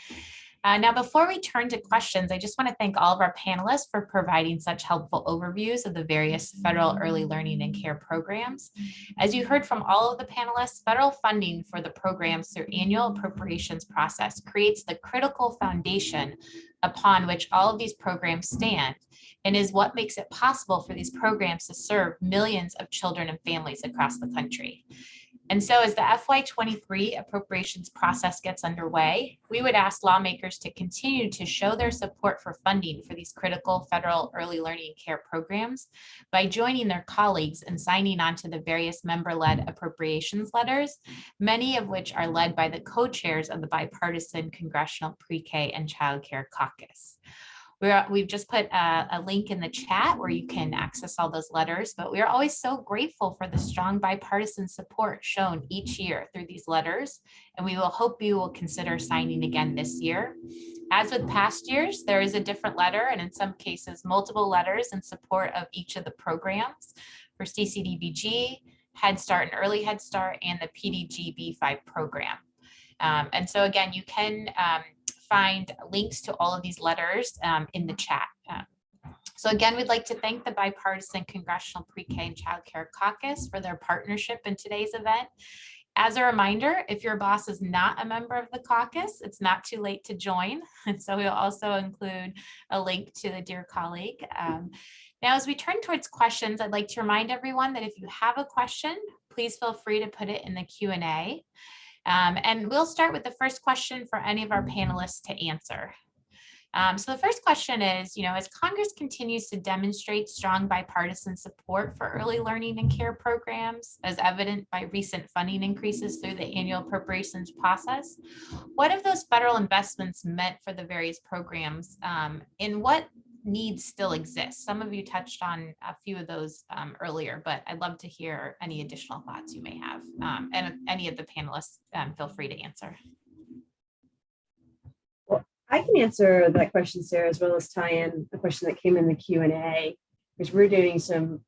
Now, before we turn to questions, I just want to thank all of our panelists for providing such helpful overviews of the various federal early learning and care programs. As you heard from all of the panelists, federal funding for the programs through annual appropriations process creates the critical foundation upon which all of these programs stand and is what makes it possible for these programs to serve millions of children and families across the country. And so as the FY23 appropriations process gets underway, we would ask lawmakers to continue to show their support for funding for these critical federal early learning care programs by joining their colleagues and signing on to the various member-led appropriations letters, many of which are led by the co-chairs of the bipartisan Congressional Pre-K and Child Care Caucus. We've just put a link in the chat where you can access all those letters, but we are always so grateful for the strong bipartisan support shown each year through these letters, and we will hope you will consider signing again this year. As with past years, there is a different letter, and in some cases, multiple letters in support of each of the programs for CCDBG, Head Start and Early Head Start, and the PDG B5 program. And so again, you can find links to all of these letters in the chat. So again, we'd like to thank the Bipartisan Congressional Pre-K and Child Care Caucus for their partnership in today's event. As a reminder, if your boss is not a member of the caucus, it's not too late to join. And so we'll also include a link to the Dear Colleague. Now, as we turn towards questions, I'd like to remind everyone that if you have a question, please feel free to put it in the Q&A. And we'll start with the first question for any of our panelists to answer. So the first question is, as Congress continues to demonstrate strong bipartisan support for early learning and care programs, as evident by recent funding increases through the annual appropriations process, what have those federal investments meant for the various programs, and what needs still exist? Some of you touched on a few of those earlier, but I'd love to hear any additional thoughts you may have. And any of the panelists, feel free to answer. Well, I can answer that question, Sarah, as well as tie in a question that came in the Q&A. because we're doing some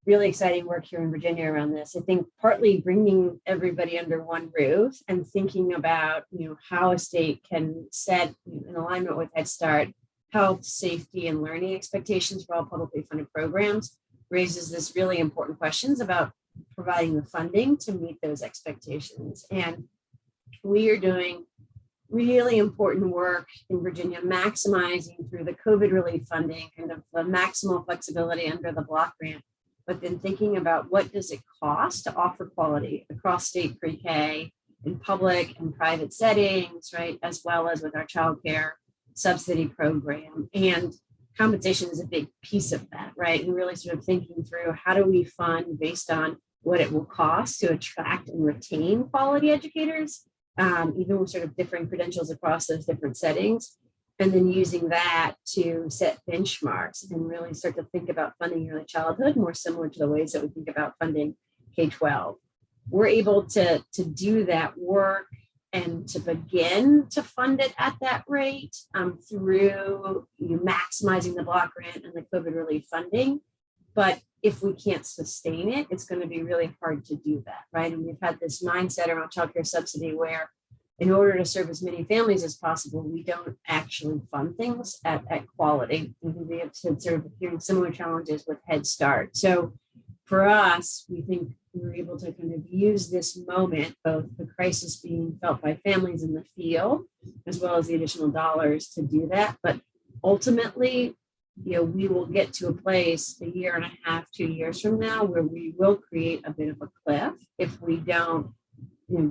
really exciting work here in Virginia around this. I think partly bringing everybody under one roof and thinking about, how a state can set in alignment with Head Start, health, safety, and learning expectations for all publicly funded programs raises this really important questions about providing the funding to meet those expectations. And we are doing really important work in Virginia, maximizing through the COVID relief funding, kind of the maximal flexibility under the block grant, but then thinking about what does it cost to offer quality across state pre-K in public and private settings, right? As well as with our childcare subsidy program. And compensation is a big piece of that, right? And really sort of thinking through how do we fund based on what it will cost to attract and retain quality educators, even with sort of differing credentials across those different settings. And then using that to set benchmarks and really start to think about funding early childhood more similar to the ways that we think about funding K-12. We're able to do that work and to begin to fund it at that rate through maximizing the block grant and the COVID relief funding. But if we can't sustain it, it's going to be really hard to do that, right? And we've had this mindset around childcare subsidy where in order to serve as many families as possible, we don't actually fund things at quality. And we have sort of hearing similar challenges with Head Start. So for us, we think we're able to kind of use this moment, both the crisis being felt by families in the field, as well as the additional dollars to do that. But ultimately, we will get to a place a year and a half, 2 years from now, where we will create a bit of a cliff if we don't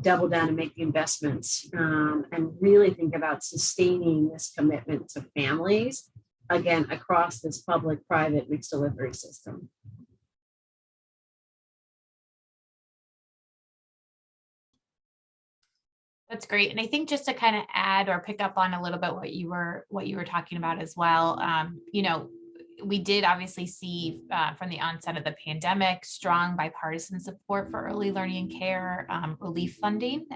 double down and make the investments and really think about sustaining this commitment to families, again, across this public-private mixed delivery system. That's great. And I think just to kind of add or pick up on a little bit what you were talking about as well, we did obviously see from the onset of the pandemic, strong bipartisan support for early learning and care relief funding,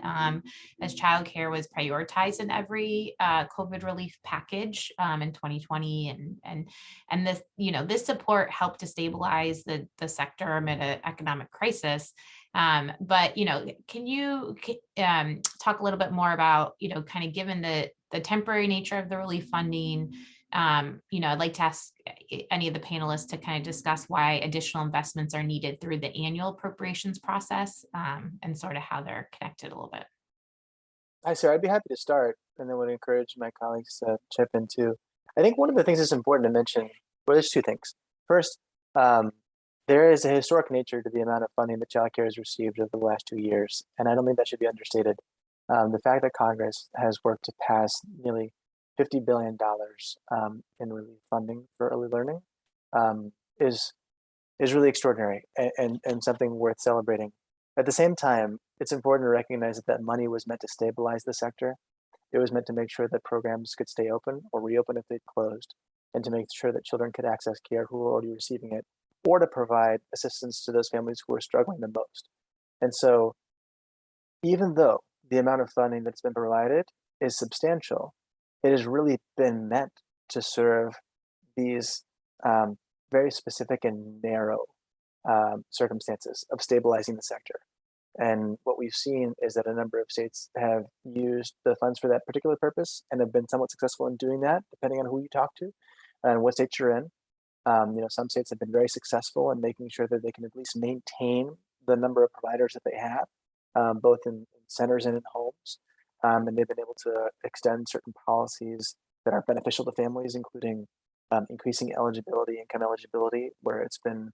as childcare was prioritized in every COVID relief package in 2020. And this, this support helped to stabilize the sector amid an economic crisis. But, can you talk a little bit more about, kind of given the temporary nature of the relief funding? I'd like to ask any of the panelists to kind of discuss why additional investments are needed through the annual appropriations process and sort of how they're connected a little bit. Hi, Sarah. I'd be happy to start and then would encourage my colleagues to chip in too. I think one of the things that's important to mention, well, there's two things. First, there is a historic nature to the amount of funding that childcare has received over the last 2 years, and I don't think that should be understated. The fact that Congress has worked to pass nearly $50 billion in relief funding for early learning is really extraordinary and something worth celebrating. At the same time, it's important to recognize that that money was meant to stabilize the sector. It was meant to make sure that programs could stay open or reopen if they'd closed, and to make sure that children could access care who were already receiving it, or to provide assistance to those families who are struggling the most. And so even though the amount of funding that's been provided is substantial, it has really been meant to serve these very specific and narrow circumstances of stabilizing the sector. And what we've seen is that a number of states have used the funds for that particular purpose and have been somewhat successful in doing that, depending on who you talk to and what state you're in. Some states have been very successful in making sure that they can at least maintain the number of providers that they have, both in centers and in homes. And they've been able to extend certain policies that are beneficial to families, including increasing income eligibility, where it's been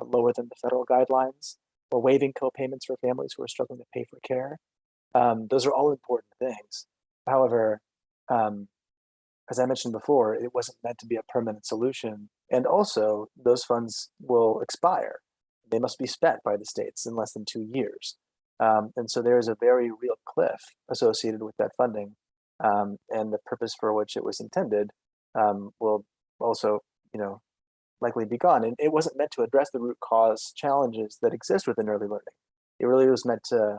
lower than the federal guidelines, or waiving co-payments for families who are struggling to pay for care. Those are all important things. However, as I mentioned before, it wasn't meant to be a permanent solution. And also, those funds will expire. They must be spent by the states in less than 2 years. And so there is a very real cliff associated with that funding. And the purpose for which it was intended will also, likely be gone. And it wasn't meant to address the root cause challenges that exist within early learning. It really was meant to,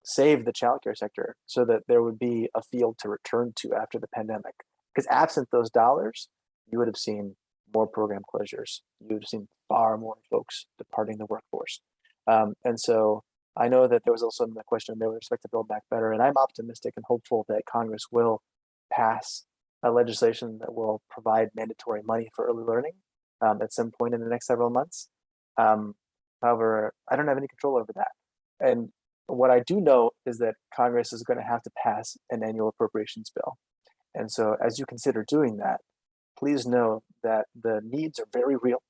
save the childcare sector so that there would be a field to return to after the pandemic. Because absent those dollars, you would have seen more program closures. You've seen far more folks departing the workforce. And so I know that there was also a question there with respect to Build Back Better, and I'm optimistic and hopeful that Congress will pass a legislation that will provide mandatory money for early learning at some point in the next several months. However, I don't have any control over that. And what I do know is that Congress is going to have to pass an annual appropriations bill. And so as you consider doing that, please know that the needs are very real,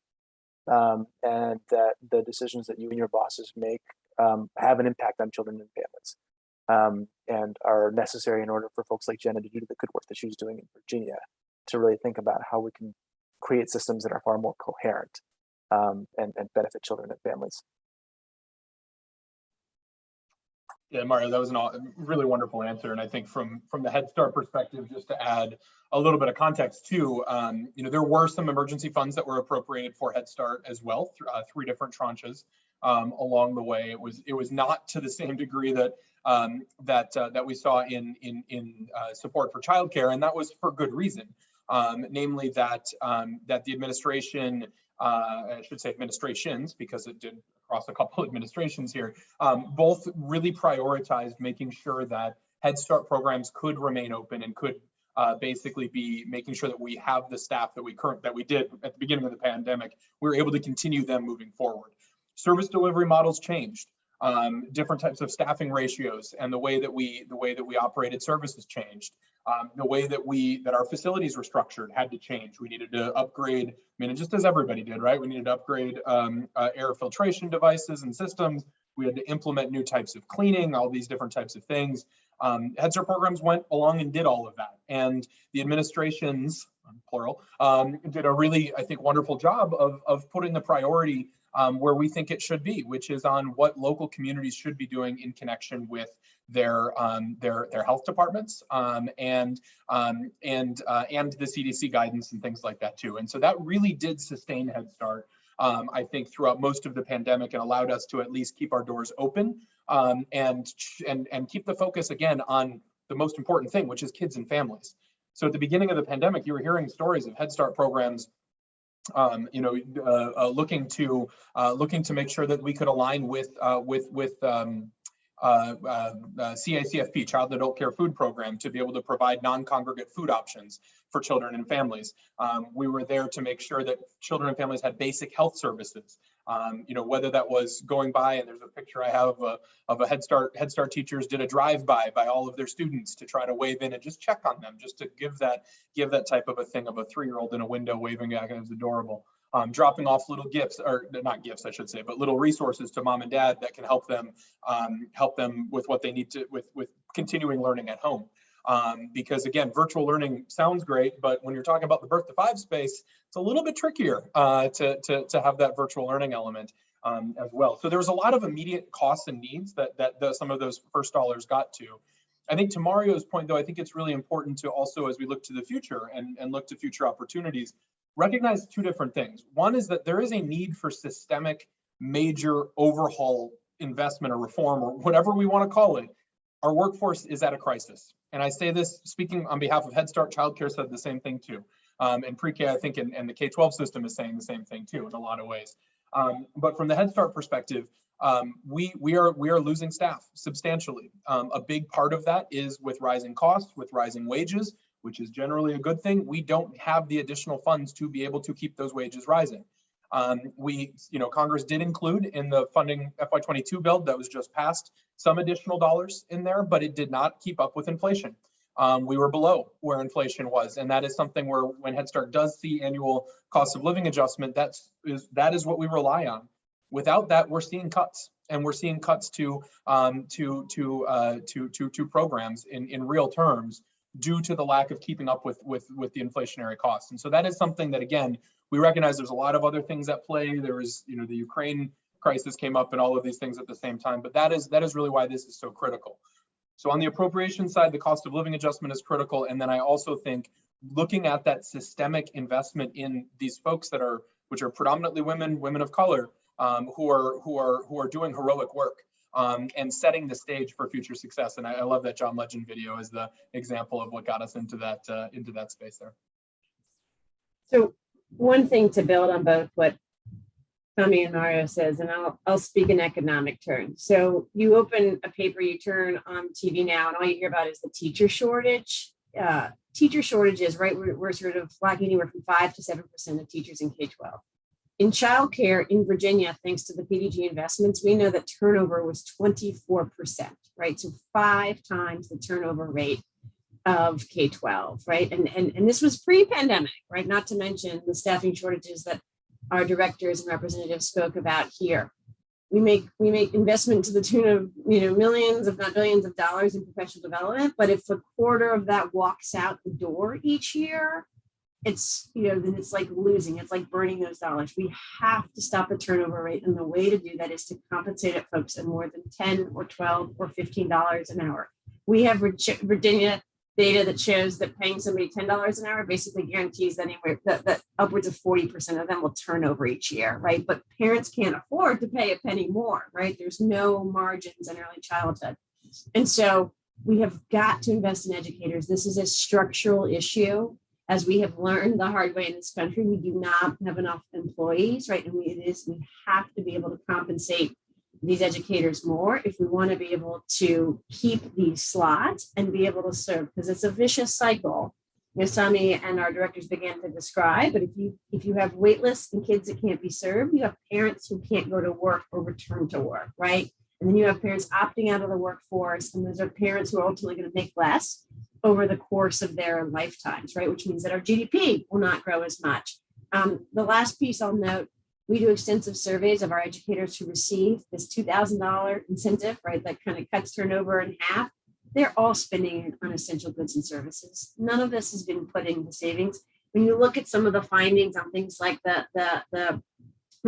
and that the decisions that you and your bosses make have an impact on children and families, and are necessary in order for folks like Jenna to do the good work that she's doing in Virginia, to really think about how we can create systems that are far more coherent, and benefit children and families. Yeah, Mario, that was a really wonderful answer. And I think from the Head Start perspective, just to add a little bit of context too, there were some emergency funds that were appropriated for Head Start as well, 3 different tranches along the way. It was not to the same degree that that we saw in support for childcare, and that was for good reason. Namely that the administration, I should say administrations, because it did across a couple administrations here, both really prioritized making sure that Head Start programs could remain open and could basically be making sure that we have the staff that we did at the beginning of the pandemic. We were able to continue them moving forward. Service delivery models changed. Different types of staffing ratios and the way that we operated services changed. The way that our facilities were structured had to change. We needed to upgrade, just as everybody did, right? We needed to upgrade air filtration devices and systems. We had to implement new types of cleaning, all these different types of things. Head Start programs went along and did all of that. And the administrations, plural, did a really, I think, wonderful job of putting the priority where we think it should be, which is on what local communities should be doing in connection with their health departments and the CDC guidance and things like that too. And so that really did sustain Head Start, I think, throughout most of the pandemic, and allowed us to at least keep our doors open and keep the focus again on the most important thing, which is kids and families. So at the beginning of the pandemic, you were hearing stories of Head Start programs looking to make sure that we could align with CACFP, Child and Adult Care Food Program, to be able to provide non-congregate food options for children and families. We were there to make sure that children and families had basic health services. Whether that was going by, and there's a picture I have of a Head Start teachers did a drive-by by all of their students to try to wave in and just check on them, just to give that type of a thing of a 3-year-old in a window waving back. It was adorable. Dropping off little gifts, or not gifts, I should say, but little resources to mom and dad that can help them with what they need to with continuing learning at home. Because again, virtual learning sounds great, but when you're talking about the birth to 5 space, it's a little bit trickier to have that virtual learning element as well. So there's a lot of immediate costs and needs that some of those first dollars got to. I think to Mario's point, though, I think it's really important to also, as we look to the future and look to future opportunities, recognize 2 different things. One is that there is a need for systemic, major overhaul, investment, or reform, or whatever we want to call it. Our workforce is at a crisis. And I say this speaking on behalf of Head Start. Childcare said the same thing too. And pre-K, I think, and the K-12 system is saying the same thing too in a lot of ways. But from the Head Start perspective, we are losing staff substantially. A big part of that is with rising costs, with rising wages, which is generally a good thing. We don't have the additional funds to be able to keep those wages rising. Congress did include in the funding FY22 bill that was just passed some additional dollars in there, but it did not keep up with inflation. We were below where inflation was, and that is something where when Head Start does see annual cost of living adjustment, that is what we rely on. Without that, we're seeing cuts, and we're seeing cuts to programs in real terms, due to the lack of keeping up with the inflationary costs. And so that is something that, again, we recognize there's a lot of other things at play. There is, the Ukraine crisis came up and all of these things at the same time, but that is really why this is so critical. So on the appropriation side, the cost of living adjustment is critical. And then I also think looking at that systemic investment in these folks which are predominantly women of color, who are doing heroic work. And setting the stage for future success. And I love that John Legend video as the example of what got us into that space there. So one thing to build on both what Tommy and Mario says, and I'll speak in economic terms. So you open a paper, you turn on TV now, and all you hear about is the teacher shortage. Teacher shortages, right? We're sort of lacking anywhere from 5 to 7% of teachers in K-12. In childcare in Virginia, thanks to the PDG investments, we know that turnover was 24%, right? So 5 times the turnover rate of K-12, right? And this was pre-pandemic, right? Not to mention the staffing shortages that our directors and representatives spoke about here. We make investment to the tune of millions, if not billions of dollars in professional development. But if a quarter of that walks out the door each year, it's then it's like losing. It's like burning those dollars. We have to stop the turnover rate, and the way to do that is to compensate at folks at more than $10 or $12 or $15 an hour. We have Virginia data that shows that paying somebody $10 an hour basically guarantees that anywhere that upwards of 40% of them will turn over each year, right? But parents can't afford to pay a penny more, right? There's no margins in early childhood. And so we have got to invest in educators. This is a structural issue. As we have learned the hard way in this country, we do not have enough employees, right? And we have to be able to compensate these educators more if we want to be able to keep these slots and be able to serve, because it's a vicious cycle. Tommy and our directors began to describe, but if you have wait lists and kids that can't be served, you have parents who can't go to work or return to work, right? And then you have parents opting out of the workforce, and those are parents who are ultimately going to make less over the course of their lifetimes, right? Which means that our GDP will not grow as much. The last piece I'll note, we do extensive surveys of our educators who receive this $2,000 incentive, right? That kind of cuts turnover in half. They're all spending it on essential goods and services. None of this has been put into savings. When you look at some of the findings on things like the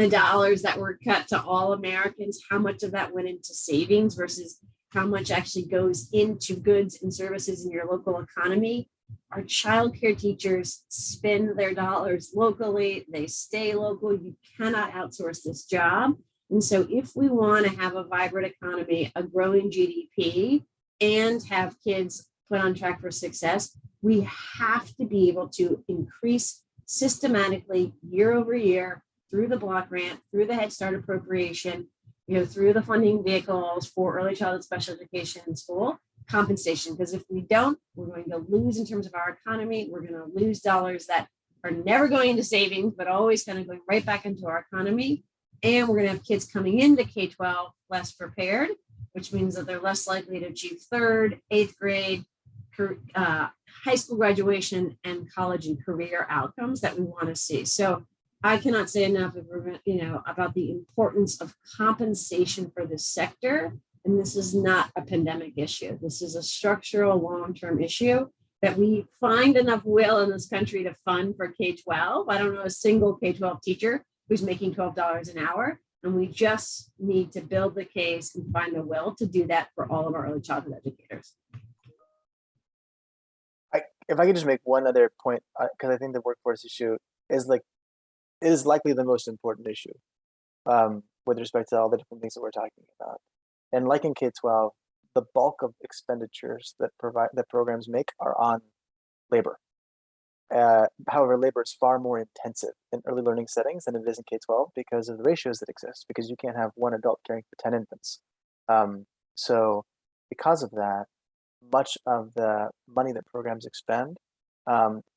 dollars that were cut to all Americans, how much of that went into savings versus how much actually goes into goods and services in your local economy. Our childcare teachers spend their dollars locally. They stay local. You cannot outsource this job. And so if we want to have a vibrant economy, a growing GDP, and have kids put on track for success, we have to be able to increase systematically year over year through the block grant, through the Head Start appropriation, through the funding vehicles for early childhood special education in school, compensation. Because if we don't, we're going to lose in terms of our economy. We're going to lose dollars that are never going into savings, but always kind of going right back into our economy. And we're going to have kids coming into K-12 less prepared, which means that they're less likely to achieve 3rd, 8th grade, high school graduation, and college and career outcomes that we want to see. So I cannot say enough about the importance of compensation for this sector. And this is not a pandemic issue. This is a structural long-term issue that we find enough will in this country to fund for K-12. I don't know a single K-12 teacher who's making $12 an hour. And we just need to build the case and find the will to do that for all of our early childhood educators. If I could just make one other point, because I think the workforce issue is likely the most important issue with respect to all the different things that we're talking about. And like in K-12, the bulk of expenditures that programs make are on labor. However, labor is far more intensive in early learning settings than it is in K-12 because of the ratios that exist, because you can't have one adult caring for 10 infants. So because of that, much of the money that programs expend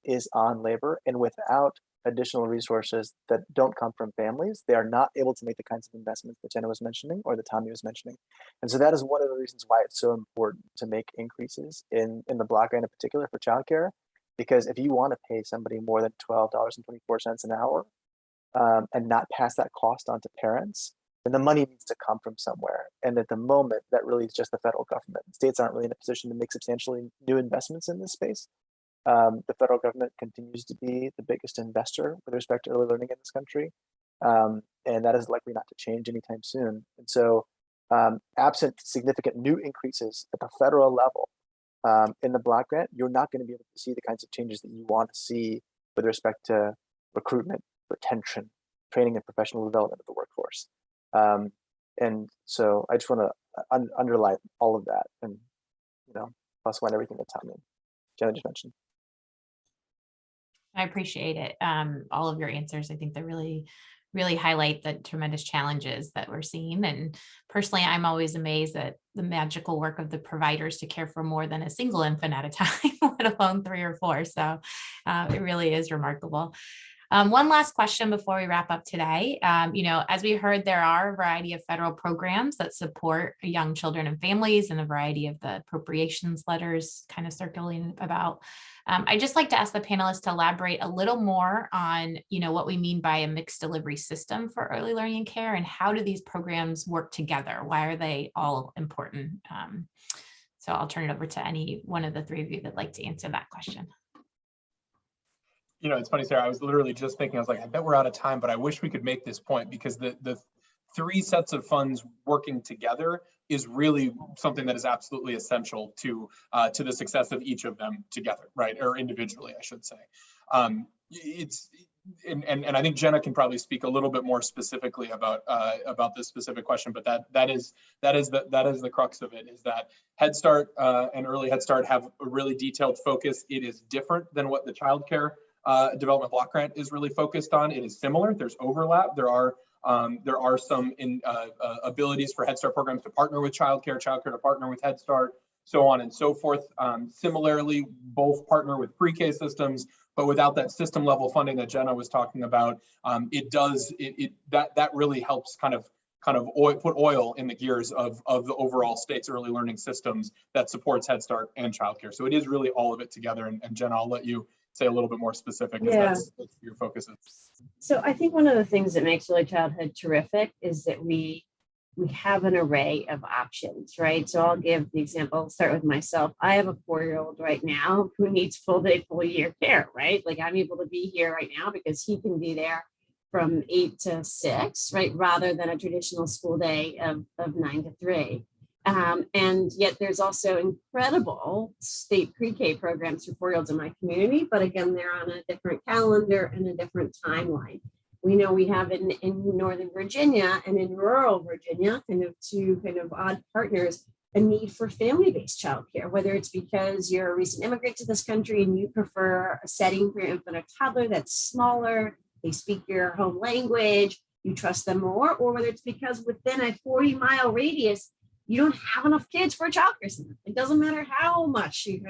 is on labor, and without additional resources that don't come from families, they are not able to make the kinds of investments that Jenna was mentioning or that Tommy was mentioning. And so that is one of the reasons why it's so important to make increases in the block grant in particular for childcare, because if you want to pay somebody more than $12.24 an hour and not pass that cost on to parents, then the money needs to come from somewhere. And at the moment, that really is just the federal government. States aren't really in a position to make substantially new investments in this space. The federal government continues to be the biggest investor with respect to early learning in this country. And that is likely not to change anytime soon. And so absent significant new increases at the federal level in the block grant, you're not going to be able to see the kinds of changes that you want to see with respect to recruitment, retention, training, and professional development of the workforce. And so I just want to underline all of that, and plus one everything that Tommy and Jenna just mentioned. I appreciate it. All of your answers. I think they really highlight the tremendous challenges that we're seeing. And personally, I'm always amazed at the magical work of the providers to care for more than a single infant at a time, let alone 3 or 4. So it really is remarkable. One last question before we wrap up today. As we heard, there are a variety of federal programs that support young children and families, and a variety of the appropriations letters kind of circulating about. I'd just like to ask the panelists to elaborate a little more on, what we mean by a mixed delivery system for early learning care, and how do these programs work together? Why are they all important? So I'll turn it over to any one of the 3 of you that'd like to answer that question. It's funny, Sarah, I was literally just thinking, I was like, I bet we're out of time, but I wish we could make this point, because the 3 sets of funds working together is really something that is absolutely essential to the success of each of them together, right? Or individually, I should say. And I think Jenna can probably speak a little bit more specifically about this specific question, but that is the crux of it, is that Head Start and Early Head Start have a really detailed focus. It is different than what the Child Care Development Block Grant is really focused on. It is similar. There's overlap. There are some abilities for Head Start programs to partner with Child Care to partner with Head Start, so on and so forth. Similarly, both partner with pre-K systems, but without that system level funding that Jenna was talking about, that really helps kind of put oil in the gears of the overall state's early learning systems that supports Head Start and Child Care. So it is really all of it together. And Jenna, I'll let you say a little bit more specific, because that's your focus. So I think one of the things that makes early childhood terrific is that we have an array of options, right? So I'll give the example, I'll start with myself. I have a 4-year-old right now who needs full day, full year care, right? Like, I'm able to be here right now because he can be there from 8 to 6, right? Rather than a traditional school day of 9 to 3. And yet there's also incredible state pre-K programs for 4-year-olds in my community, but again, they're on a different calendar and a different timeline. We know we have in Northern Virginia and in rural Virginia, kind of 2 odd partners, a need for family-based childcare, whether it's because you're a recent immigrant to this country and you prefer a setting for your infant or toddler that's smaller, they speak your home language, you trust them more, or whether it's because within a 40-mile radius, you don't have enough kids for a childcare center. It doesn't matter how much you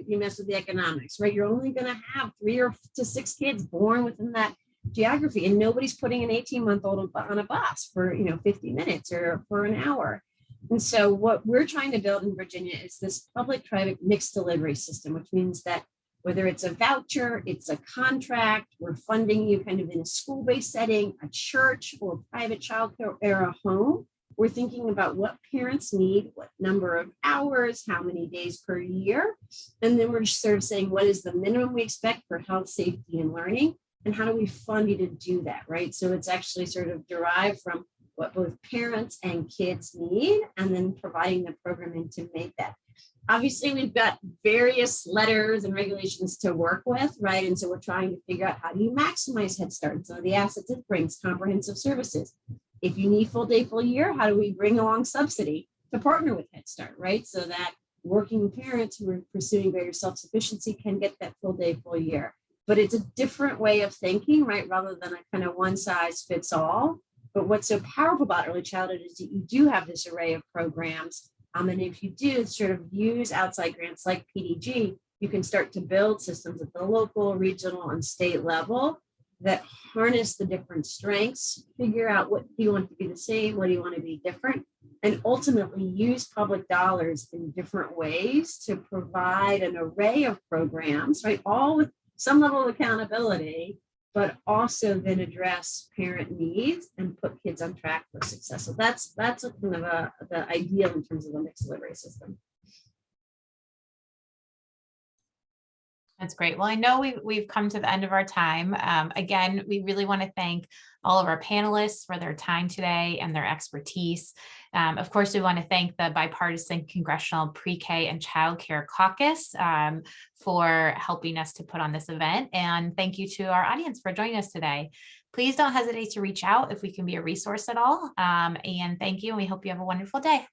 you mess with the economics, right? You're only going to have 3 to 6 kids born within that geography, and nobody's putting an 18-month-old on a bus for 50 minutes or for an hour. And so what we're trying to build in Virginia is this public-private mixed delivery system, which means that whether it's a voucher, it's a contract, we're funding you kind of in a school-based setting, a church, or private childcare, or a home. We're thinking about what parents need, what number of hours, how many days per year. And then we're just sort of saying, what is the minimum we expect for health, safety, and learning? And how do we fund you to do that, right? So it's actually sort of derived from what both parents and kids need, and then providing the programming to make that. Obviously, we've got various letters and regulations to work with, right? And so we're trying to figure out, how do you maximize Head Start and some of the assets it brings, comprehensive services. If you need full day, full year, how do we bring along subsidy to partner with Head Start, right? So that working parents who are pursuing greater self-sufficiency can get that full day, full year. But it's a different way of thinking, right? Rather than a kind of one size fits all. But what's so powerful about early childhood is that you do have this array of programs. And if you do sort of use outside grants like PDG, you can start to build systems at the local, regional, and state level that harness the different strengths, figure out what do you want to be the same, what do you want to be different, and ultimately use public dollars in different ways to provide an array of programs, right? All with some level of accountability, but also then address parent needs and put kids on track for success. So that's a kind of the ideal in terms of a mixed delivery system. That's great. Well, I know we've come to the end of our time. Again, we really want to thank all of our panelists for their time today and their expertise. Of course, we want to thank the Bipartisan Congressional Pre-K and Child Care Caucus for helping us to put on this event. And thank you to our audience for joining us today. Please don't hesitate to reach out if we can be a resource at all. And thank you. And we hope you have a wonderful day.